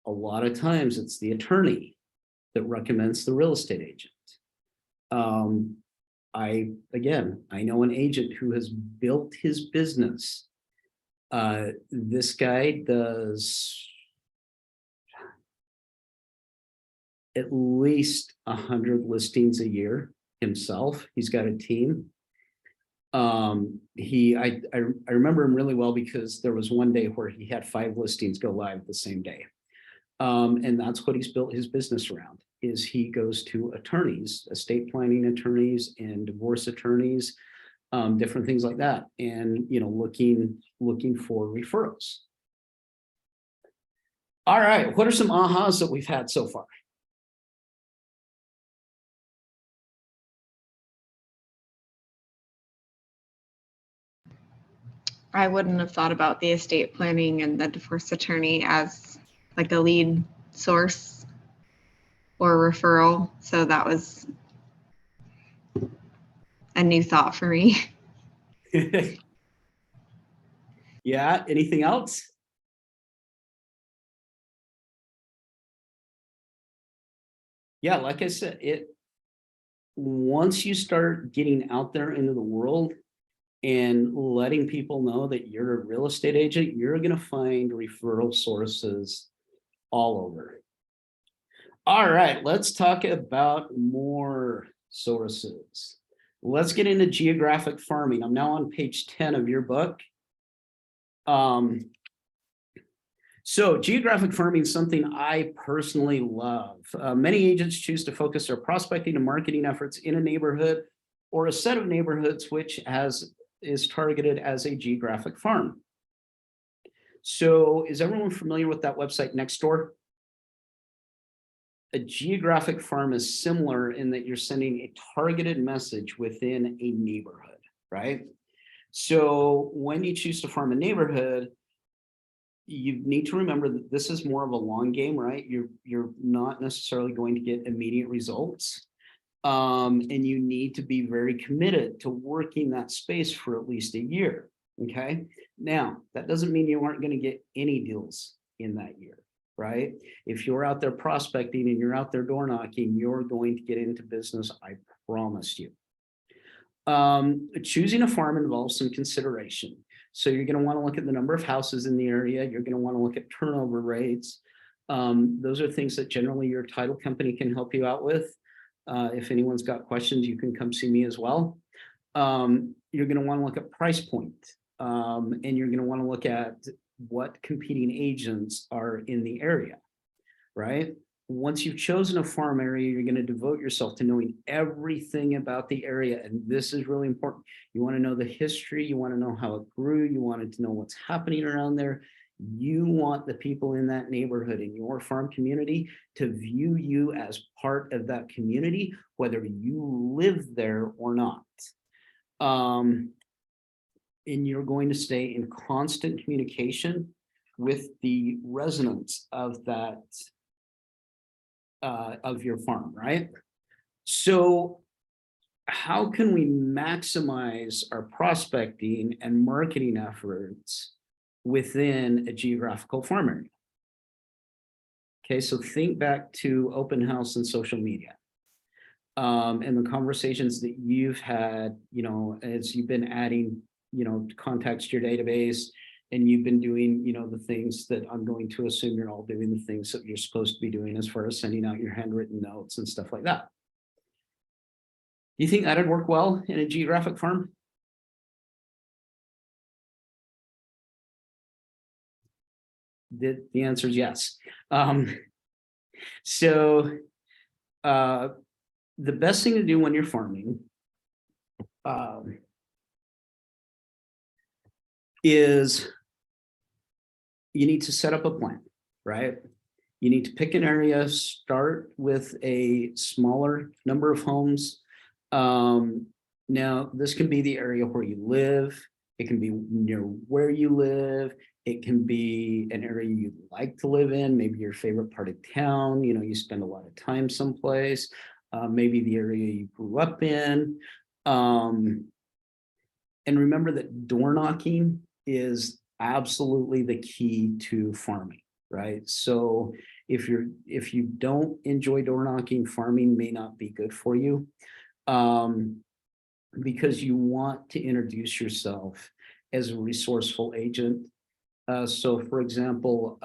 A lot of times it's the attorney that recommends the real estate agent. I know an agent who has built his business. This guy does at least 100 listings a year himself. He's got a team. I remember him really well because there was one day where he had 5 listings go live the same day. And that's what he's built his business around, is he goes to attorneys, estate planning attorneys and divorce attorneys, different things like that. And, looking for referrals. All right. What are some ahas that we've had so far? I wouldn't have thought about the estate planning and the divorce attorney as like a lead source or referral. So that was a new thought for me. Yeah, anything else? Yeah, like I said, once you start getting out there into the world and letting people know that you're a real estate agent, you're going to find referral sources all over. All right, let's talk about more sources. Let's get into geographic farming. I'm now on page 10 of your book. So geographic farming is something I personally love. Many agents choose to focus their prospecting and marketing efforts in a neighborhood or a set of neighborhoods which is targeted as a geographic farm. So is everyone familiar with that website Nextdoor? A geographic farm is similar in that you're sending a targeted message within a neighborhood, right? So when you choose to farm a neighborhood, you need to remember that this is more of a long game, right? You're not necessarily going to get immediate results. And you need to be very committed to working that space for at least a year. Okay. Now, that doesn't mean you aren't going to get any deals in that year, right? If you're out there prospecting and you're out there door knocking, you're going to get into business. I promise you. Choosing a farm involves some consideration. So you're going to want to look at the number of houses in the area. You're going to want to look at turnover rates. Those are things that generally your title company can help you out with. If anyone's got questions, you can come see me as well. You're going to want to look at price point. And you're going to want to look at what competing agents are in the area, right? Once you've chosen a farm area, you're going to devote yourself to knowing everything about the area. And this is really important. You want to know the history. You want to know how it grew. You wanted to know what's happening around there. You want the people in that neighborhood, in your farm community, to view you as part of that community, whether you live there or not. And you're going to stay in constant communication with the residents of that of your farm, right? So how can we maximize our prospecting and marketing efforts within a geographical farm area? Okay, so think back to open house and social media. And the conversations that you've had, you know, as you've been adding, you know, contacts to your database, and you've been doing, you know, the things that I'm going to assume you're all doing, the things that you're supposed to be doing as far as sending out your handwritten notes and stuff like that. Do you think that'd work well in a geographic farm? The answer is yes. So the best thing to do when you're farming is you need to set up a plan, right? You need to pick an area, start with a smaller number of homes. Now, this can be the area where you live. It can be near where you live. It can be an area you'd like to live in, maybe your favorite part of town. You know, you spend a lot of time someplace, maybe the area you grew up in. And remember that door knocking is absolutely the key to farming, right? So if you don't enjoy door knocking, farming may not be good for you, because you want to introduce yourself as a resourceful agent. So for example,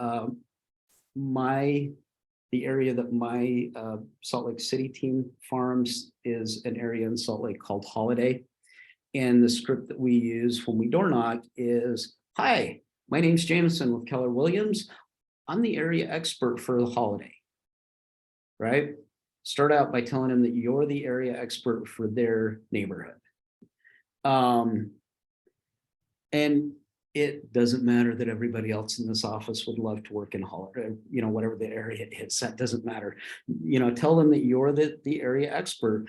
the area that my Salt Lake City team farms is an area in Salt Lake called Holiday. And the script that we use when we door knock is, "Hi, my name's Jameson with Keller Williams. I'm the area expert for the Holiday," right? Start out by telling them that you're the area expert for their neighborhood. And it doesn't matter that everybody else in this office would love to work in Holiday, you know, whatever the area it is, that doesn't matter. You know, tell them that you're the area expert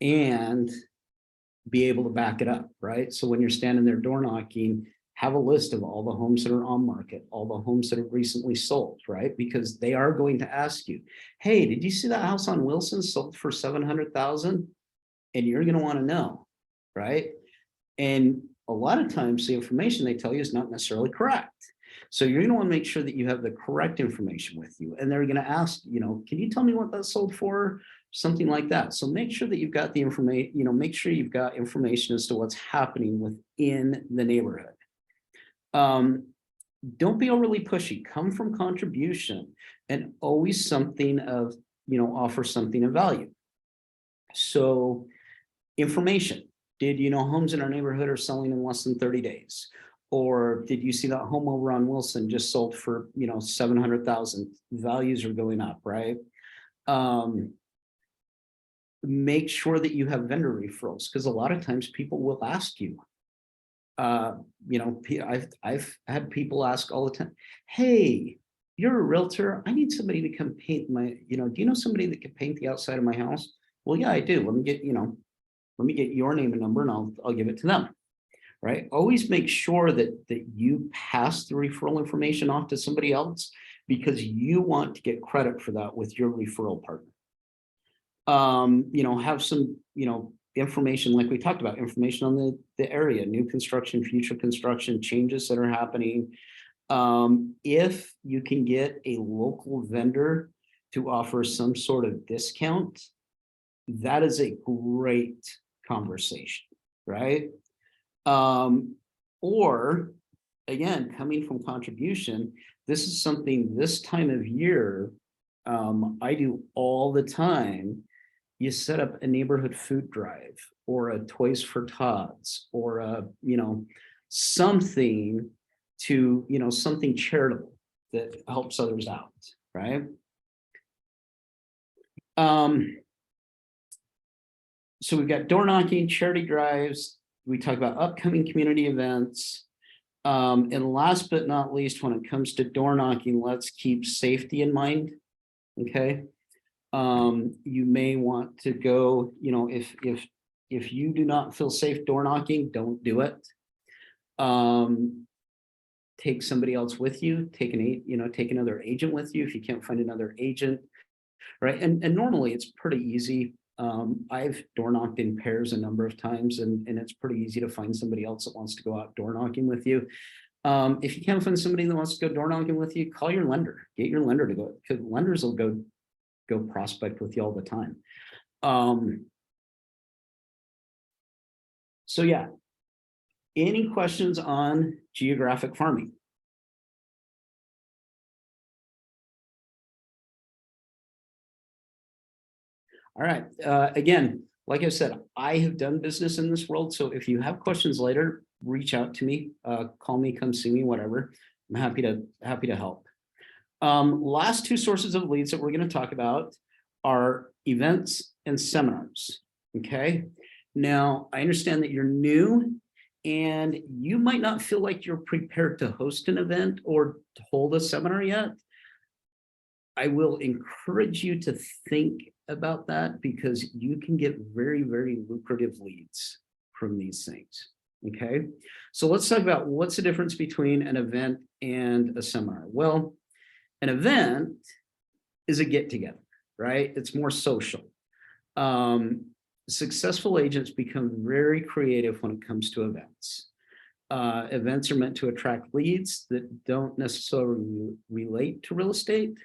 and be able to back it up, right? So when you're standing there door knocking, have a list of all the homes that are on market, all the homes that have recently sold, right? Because they are going to ask you, "Hey, did you see that house on Wilson sold for 700,000? And you're going to want to know, right? And a lot of times the information they tell you is not necessarily correct. So you're going to want to make sure that you have the correct information with you. And they're going to ask, you know, "Can you tell me what that sold for?" Something like that. So make sure that you've got the information, you know, make sure you've got information as to what's happening within the neighborhood. Don't be overly pushy. Come from contribution and always something of, you know, offer something of value. So information. Did you know homes in our neighborhood are selling in less than 30 days? Or did you see that home over on Wilson just sold for, you know, 700,000? Values are going up, right? make sure that you have vendor referrals, because a lot of times people will ask you. I've had people ask all the time, hey, you're a realtor. I need somebody to come paint my, do you know somebody that can paint the outside of my house? Well, yeah, I do. Let me get your name and number and I'll give it to them. Right? Always make sure that you pass the referral information off to somebody else, because you want to get credit for that with your referral partner. Have some, information like we talked about, information on the area, new construction, future construction, changes that are happening. If you can get a local vendor to offer some sort of discount, that is a great conversation, right? Or again, coming from contribution, this is something this time of year, I do all the time. You set up a neighborhood food drive or a Toys for Tots or something to, something charitable that helps others out, right? So we've got door knocking, charity drives. We talk about upcoming community events. And last but not least, when it comes to door knocking, let's keep safety in mind, okay? You may want to go, if you do not feel safe door knocking, don't do it. Take somebody else with you, take another agent with you if you can't find another agent, right? And normally it's pretty easy. I've door knocked in pairs a number of times, and it's pretty easy to find somebody else that wants to go out door knocking with you. If you can't find somebody that wants to go door knocking with you, call your lender, get your lender to go, because lenders will go prospect with you all the time. So yeah, any questions on geographic farming? All right, again, like I said, I have done business in this world. So if you have questions later, reach out to me, call me, come see me, whatever. I'm happy to help. Last two sources of leads that we're going to talk about are events and seminars. Okay. Now, I understand that you're new and you might not feel like you're prepared to host an event or to hold a seminar yet. I will encourage you to think about that, because you can get very, very lucrative leads from these things. Okay. So let's talk about what's the difference between an event and a seminar. Well, an event is a get together, right? It's more social. Successful agents become very creative when it comes to events. Events are meant to attract leads that don't necessarily relate to real estate.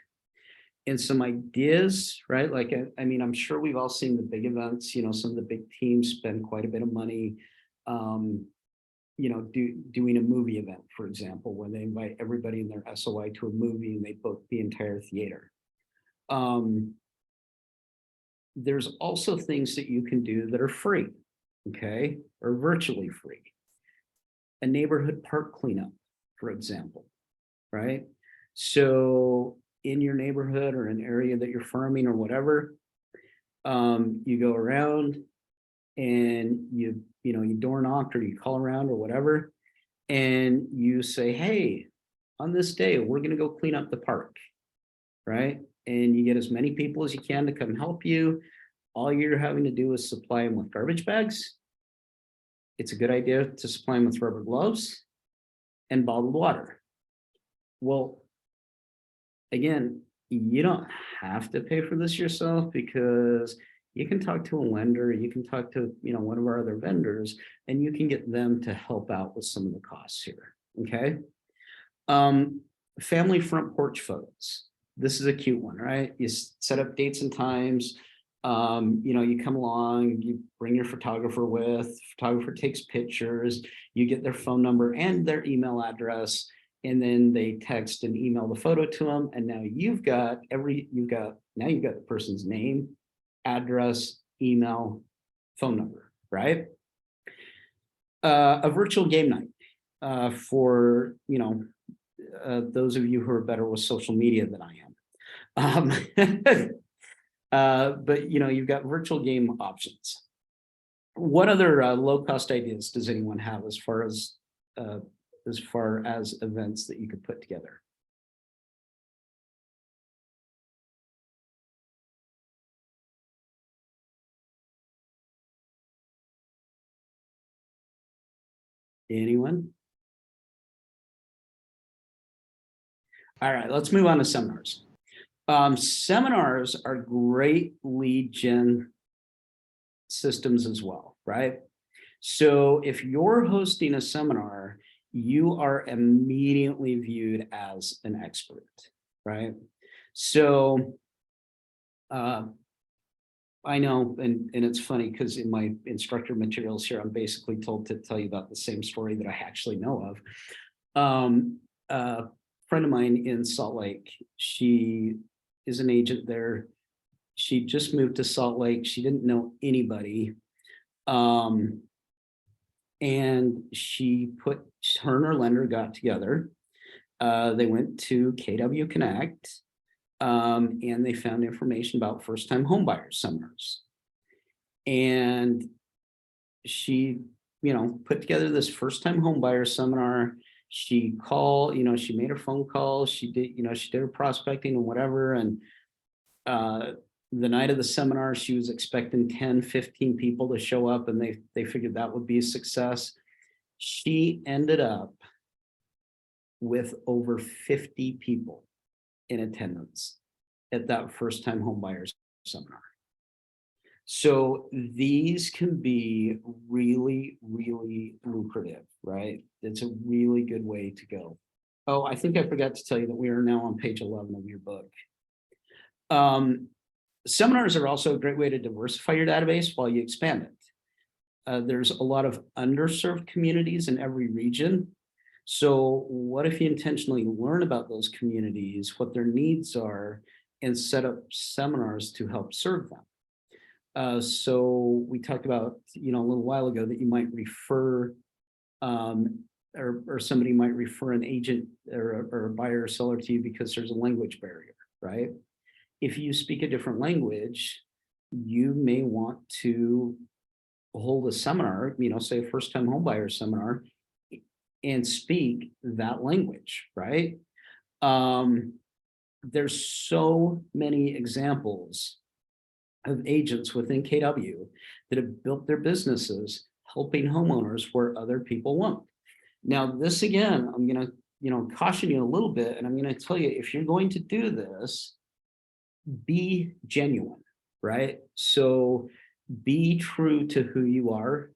And some ideas, right? Like, I mean, I'm sure we've all seen the big events, some of the big teams spend quite a bit of money, doing a movie event, for example, when they invite everybody in their SOI to a movie and they book the entire theater. There's also things that you can do that are free, okay, or virtually free. A neighborhood park cleanup, for example, right? So in your neighborhood or an area that you're farming or whatever, you go around and you door knock or you call around or whatever, and you say, hey, on this day, we're going to go clean up the park, right? And you get as many people as you can to come help you. All you're having to do is supply them with garbage bags. It's a good idea to supply them with rubber gloves and bottled water. Well, again, you don't have to pay for this yourself, because you can talk to a lender, you can talk to, one of our other vendors, and you can get them to help out with some of the costs here, okay? Family front porch photos. This is a cute one, right? You set up dates and times, you come along, you bring your photographer with, photographer takes pictures, you get their phone number and their email address, and then they text and email the photo to them. And now you've got the person's name, address, email, phone number, right? A virtual game night for, those of you who are better with social media than I am. But you know, you've got virtual game options. What other low-cost ideas does anyone have as far as events that you could put together? Anyone? All right, let's move on to seminars. Seminars are great lead gen systems as well, right? So if you're hosting a seminar, you are immediately viewed as an expert, right? So I know, and it's funny because in my instructor materials here, I'm basically told to tell you about the same story that I actually know of. A friend of mine in Salt Lake, she is an agent there. She just moved to Salt Lake. She didn't know anybody. And her and her lender got together. They went to KW Connect. And they found information about first-time homebuyers seminars. And she, you know, put together this first-time homebuyer seminar. She called, you know, she made her phone call. She did, you know, she did her prospecting and whatever. And the night of the seminar, she was expecting 10, 15 people to show up, and they figured that would be a success. She ended up with over 50 people in attendance at that first time home buyers seminar. So these can be really, really lucrative, right? It's a really good way to go. Oh, I think I forgot to tell you that we are now on page 11 of your book. Seminars are also a great way to diversify your database while you expand it. There's a lot of underserved communities in every region. So what if you intentionally learn about those communities, what their needs are, and set up seminars to help serve them? So we talked about, you know, a little while ago that you might refer, or somebody might refer an agent or a buyer or seller to you because there's a language barrier, right? If you speak a different language, you may want to hold a seminar, you know, say a first-time homebuyer seminar, and speak that language, right? There's so many examples of agents within KW that have built their businesses helping homeowners where other people won't. Now, this again, I'm gonna, you know, caution you a little bit, and I'm gonna tell you, if you're going to do this, be genuine, right? So be true to who you are.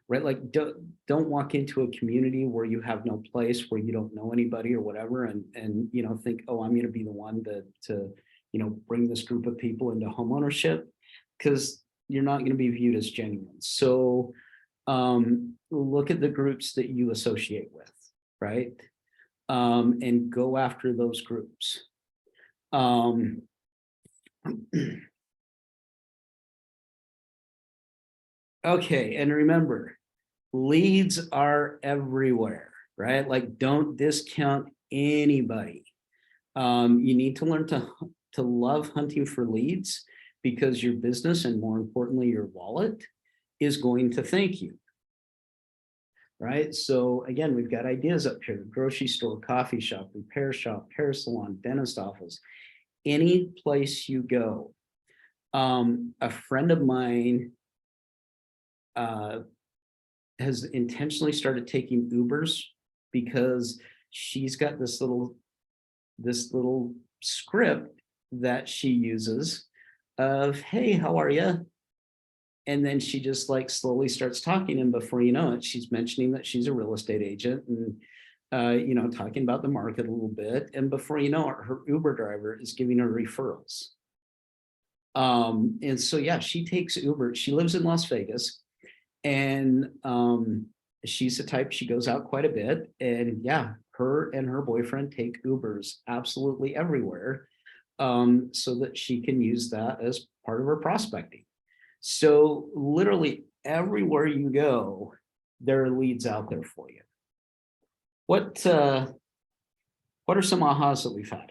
Right, like don't walk into a community where you have no place, where you don't know anybody or whatever, and you know, think, oh, I'm going to be the one to you know, bring this group of people into homeownership, because you're not going to be viewed as genuine. So look at the groups that you associate with, right? And go after those groups. Okay, and remember, leads are everywhere, right? Like, don't discount anybody. You need to learn to love hunting for leads, because your business, and more importantly, your wallet, is going to thank you. Right? So again, we've got ideas up here: grocery store, coffee shop, repair shop, hair salon, dentist office, any place you go. A friend of mine has intentionally started taking Ubers because she's got this little script that she uses of, hey, how are you? And then she just like slowly starts talking, and before you know it, she's mentioning that she's a real estate agent, and you know, talking about the market a little bit, and before you know it, her Uber driver is giving her referrals. And so yeah, she takes Uber. She lives in Las Vegas, and she's the type, she goes out quite a bit, and yeah, her and her boyfriend take Ubers absolutely everywhere, so that she can use that as part of her prospecting. So literally everywhere you go, there are leads out there for you. What What are some ahas that we've had?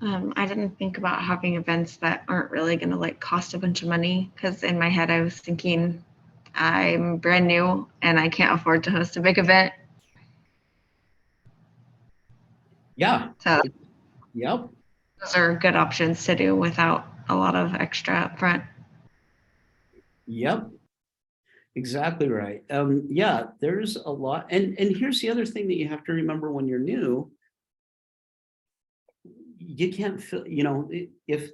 I didn't think about having events that aren't really going to like cost a bunch of money, because in my head I was thinking I'm brand new and I can't afford to host a big event. Yeah. So Yep. those are good options to do without a lot of extra upfront. Yep. Exactly right. Yeah, there's a lot. And here's the other thing that you have to remember when you're new. You can't feel, you know, if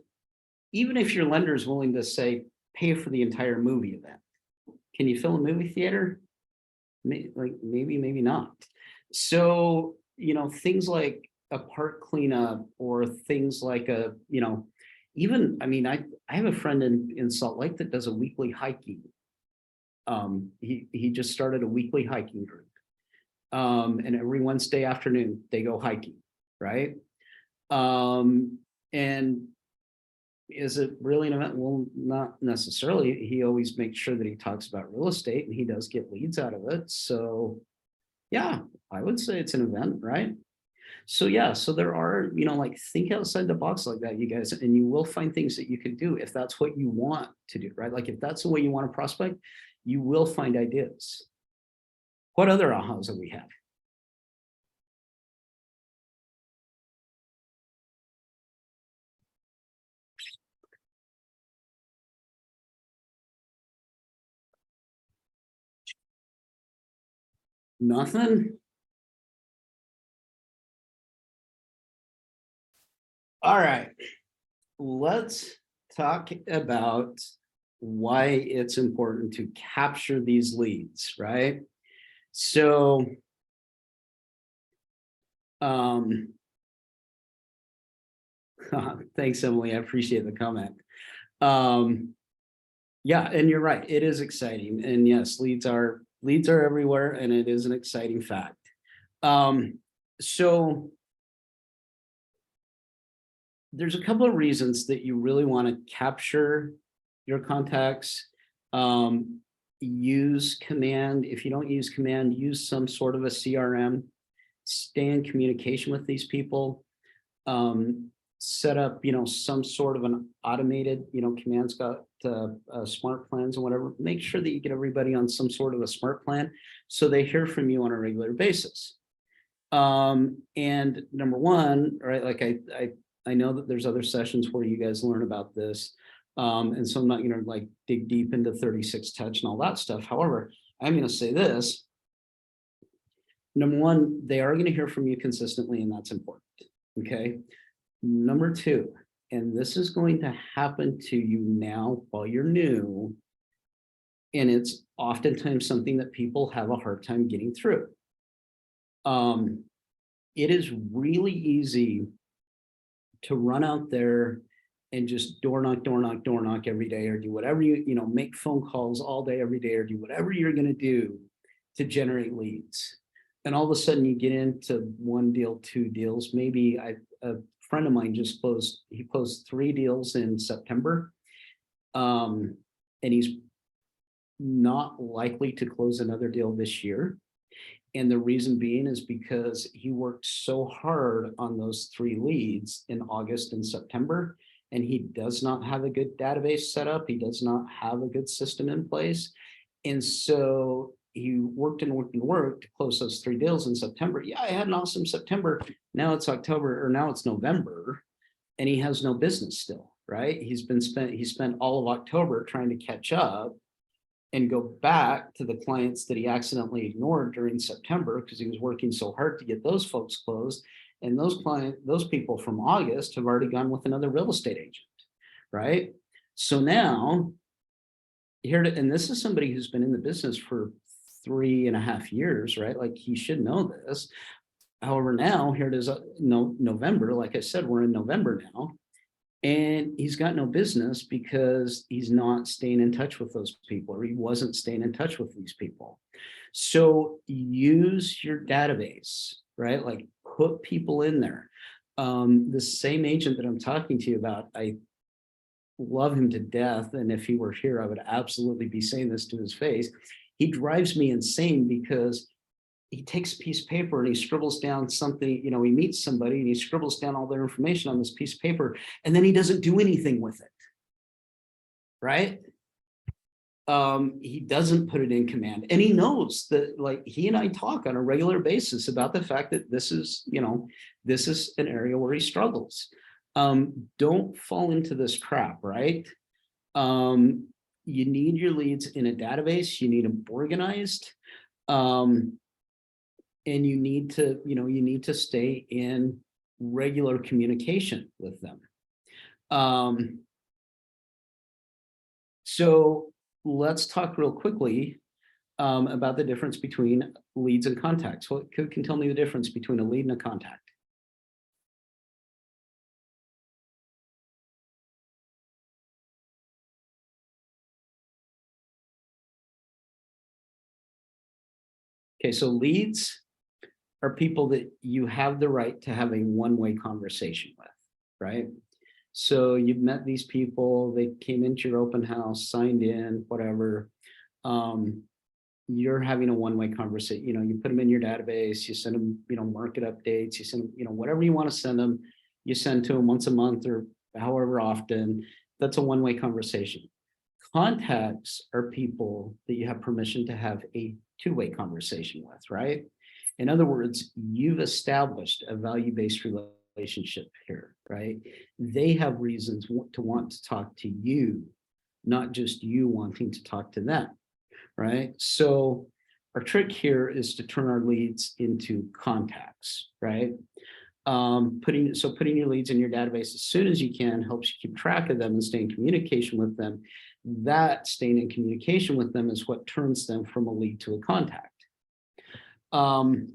even if your lender is willing to say, pay for the entire movie event, can you fill a movie theater? Maybe, maybe not. So, you know, things like a park cleanup or things like even, I mean, I have a friend in Salt Lake that does a weekly hiking. He just started a weekly hiking group. And every Wednesday afternoon they go hiking, right? And is it really an event? Well, not necessarily. He always makes sure that he talks about real estate and he does get leads out of it. So yeah, I would say it's an event, right? So yeah, so there are, you know, like think outside the box like that, you guys, and you will find things that you can do if that's what you want to do, right? Like if that's the way you want to prospect, you will find ideas. What other ahas have we had? Nothing? All right, let's talk about why it's important to capture these leads, right? So, thanks, Emily. I appreciate the comment. Yeah, and you're right. It is exciting. And yes, leads are everywhere, and it is an exciting fact. So there's a couple of reasons that you really want to capture your contacts. Use Command. If you don't use Command, use some sort of a CRM. Stay in communication with these people. Set up, you know, some sort of an automated, you know, Command's got smart plans and whatever. Make sure that you get everybody on some sort of a smart plan so they hear from you on a regular basis. And number one, right, like I know that there's other sessions where you guys learn about this. And so I'm not gonna like dig deep into 36 touch and all that stuff. However, I'm gonna say this. Number one, they are gonna hear from you consistently, and that's important. Okay. Number two, and this is going to happen to you now while you're new, and it's oftentimes something that people have a hard time getting through. It is really easy to run out there and just door knock every day, or do whatever you know, make phone calls all day, every day, or do whatever you're going to do to generate leads. And all of a sudden you get into one deal, two deals. Maybe a friend of mine just closed, he closed 3 deals in September. And he's not likely to close another deal this year. And the reason being is because he worked so hard on those 3 leads in August and September, and he does not have a good database set up. He does not have a good system in place. And so he worked to close those 3 deals in September. Yeah, I had an awesome September. Now it's October, or now it's November, and he has no business still, right? He spent all of October trying to catch up and go back to the clients that he accidentally ignored during September because he was working so hard to get those folks closed. And those people from August have already gone with another real estate agent, right? So now and this is somebody who's been in the business for 3.5 years, right? Like he should know this. However, now here it is, November, like I said, we're in November now. And he's got no business because he's not staying in touch with those people, or he wasn't staying in touch with these people. So use your database, right? Like put people in there. The same agent that I'm talking to you about, I love him to death. And if he were here, I would absolutely be saying this to his face. He drives me insane because he takes a piece of paper and he scribbles down something, you know, he meets somebody and he scribbles down all their information on this piece of paper, and then he doesn't do anything with it. Right? He doesn't put it in command, and he knows that, like, he and I talk on a regular basis about the fact that this is, you know, this is an area where he struggles. Don't fall into this trap, right? You need your leads in a database, you need them organized. And you need to, you know, you need to stay in regular communication with them. So let's talk real quickly about the difference between leads and contacts. Who can tell me the difference between a lead and a contact? Okay, so leads are people that you have the right to have a one-way conversation with, right? So you've met these people, they came into your open house, signed in, whatever. You're having a one-way conversation. You know, you put them in your database, you send them, you know, market updates, you send them, you know, whatever you want to send them, you send to them once a month or however often. That's a one-way conversation. Contacts are people that you have permission to have a two-way conversation with, right? In other words, you've established a value-based relationship here, right? They have reasons to want to talk to you, not just you wanting to talk to them, right? So our trick here is to turn our leads into contacts, right? Putting your leads in your database as soon as you can helps you keep track of them and stay in communication with them. That staying in communication with them is what turns them from a lead to a contact. And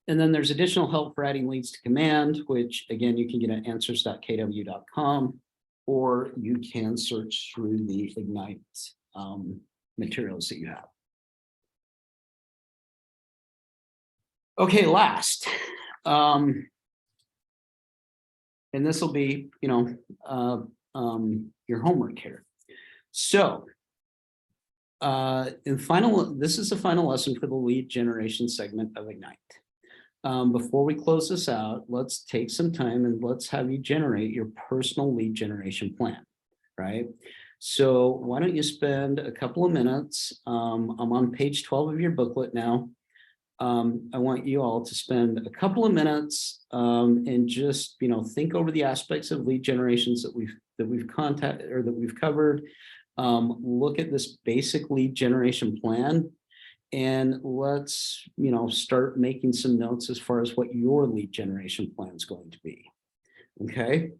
then there's additional help for adding leads to command, which again, you can get at answers.kw.com, or you can search through the Ignite materials that you have. Okay, last. And this will be, you know, your homework here. So, this is the final lesson for the lead generation segment of Ignite. Before we close this out, let's take some time and let's have you generate your personal lead generation plan, right? So why don't you spend a couple of minutes? I'm on page 12 of your booklet now. I want you all to spend a couple of minutes and just, you know, think over the aspects of lead generations that we've contacted or that we've covered. Look at this basic lead generation plan, and let's, you know, start making some notes as far as what your lead generation plan is going to be. Okay.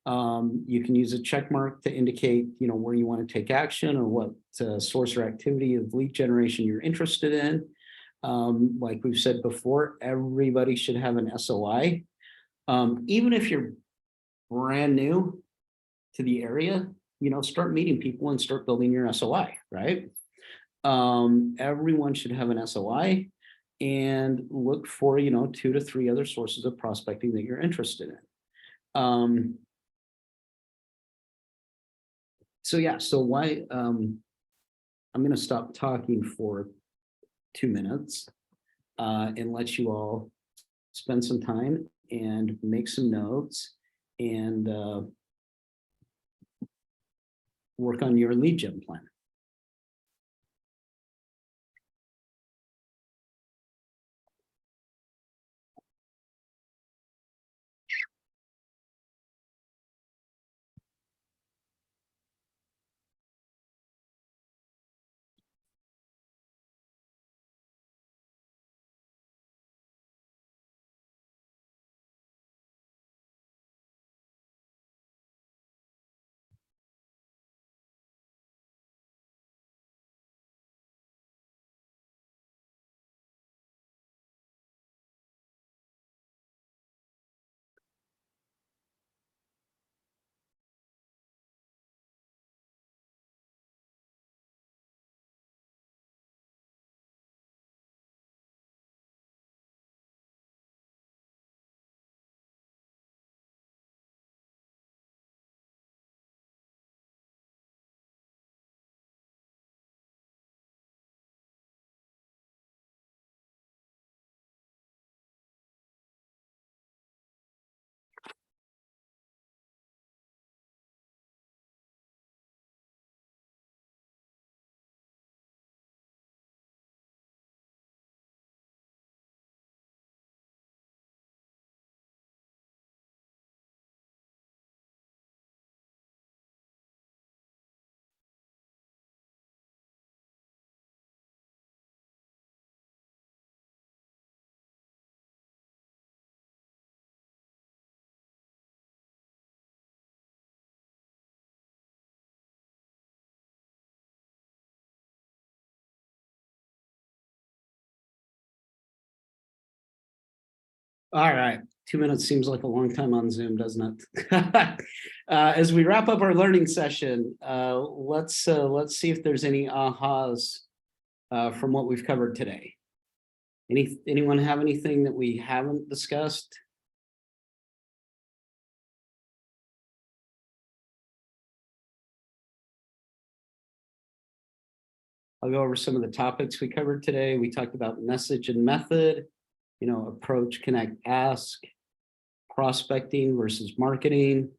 You can use a check mark to indicate, you know, where you want to take action or what source or activity of lead generation you're interested in. Like we've said before, everybody should have an SOI. Even if you're brand new to the area, you know, start meeting people and start building your SOI, right? Everyone should have an SOI, and look for, you know, 2 to 3 other sources of prospecting that you're interested in. So yeah, so why, I'm going to stop talking for 2 minutes and let you all spend some time and make some notes and work on your lead gen plan. All right, 2 minutes seems like a long time on Zoom, doesn't it? As we wrap up our learning session, let's see if there's any ahas from what we've covered today. Anyone have anything that we haven't discussed? I'll go over some of the topics we covered today. We talked about message and method, approach, connect, ask, prospecting versus marketing.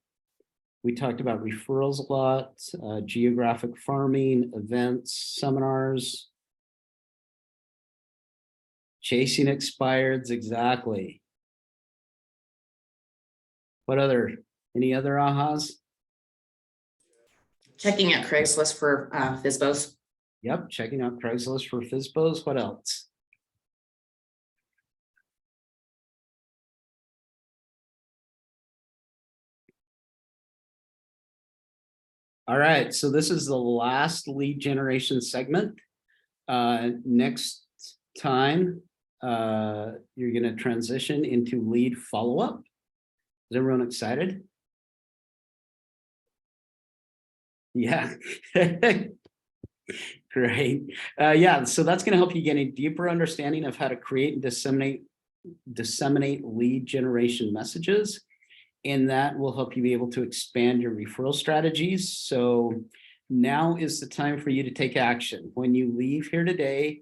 We talked about referrals a lot, geographic farming, events, seminars, chasing expireds, exactly. Any other ahas? Checking out Craigslist for FSBOs. Yep, checking out Craigslist for FSBOs. What else? All right, so this is the last lead generation segment. Next time, you're going to transition into lead follow-up. Is everyone excited? Yeah. Great. Yeah, so that's going to help you get a deeper understanding of how to create and disseminate lead generation messages. And that will help you be able to expand your referral strategies. So now is the time for you to take action. When you leave here today,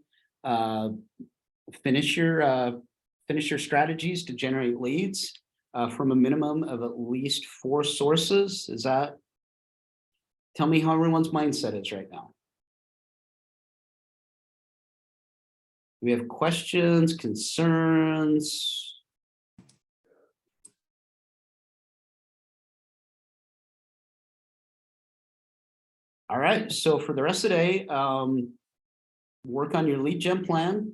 finish your strategies to generate leads from a minimum of at least 4 sources. Tell me how everyone's mindset is right now. We have questions, concerns. All right, so for the rest of the day, work on your lead gen plan,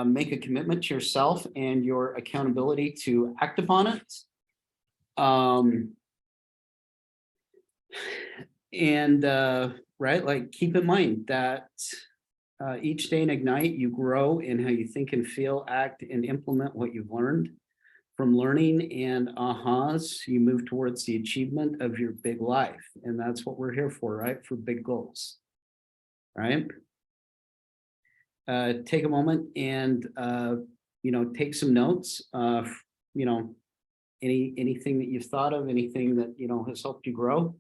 make a commitment to yourself and your accountability to act upon it. Keep in mind that each day in Ignite, you grow in how you think and feel, act, and implement what you've learned. From learning and ahas, you move towards the achievement of your big life. And that's what we're here for, right? For big goals, right? Take a moment and, take some notes, anything that you've thought of, anything that, has helped you grow.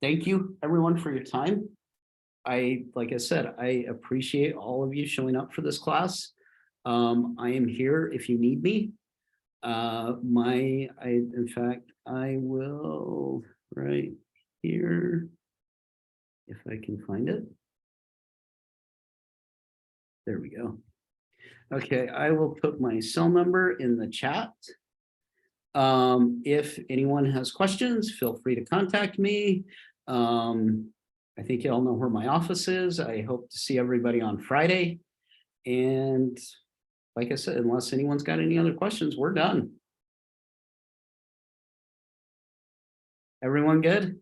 Thank you everyone for your time. Like I said, I appreciate all of you showing up for this class. I am here if you need me. In fact, I will right here, if I can find it. There we go. Okay, I will put my cell number in the chat. If anyone has questions, feel free to contact me. I think you all know where my office is. I hope to see everybody on Friday. And like I said, unless anyone's got any other questions, we're done. Everyone good?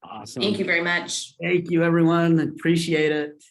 Awesome. Thank you very much. Thank you, everyone. Appreciate it.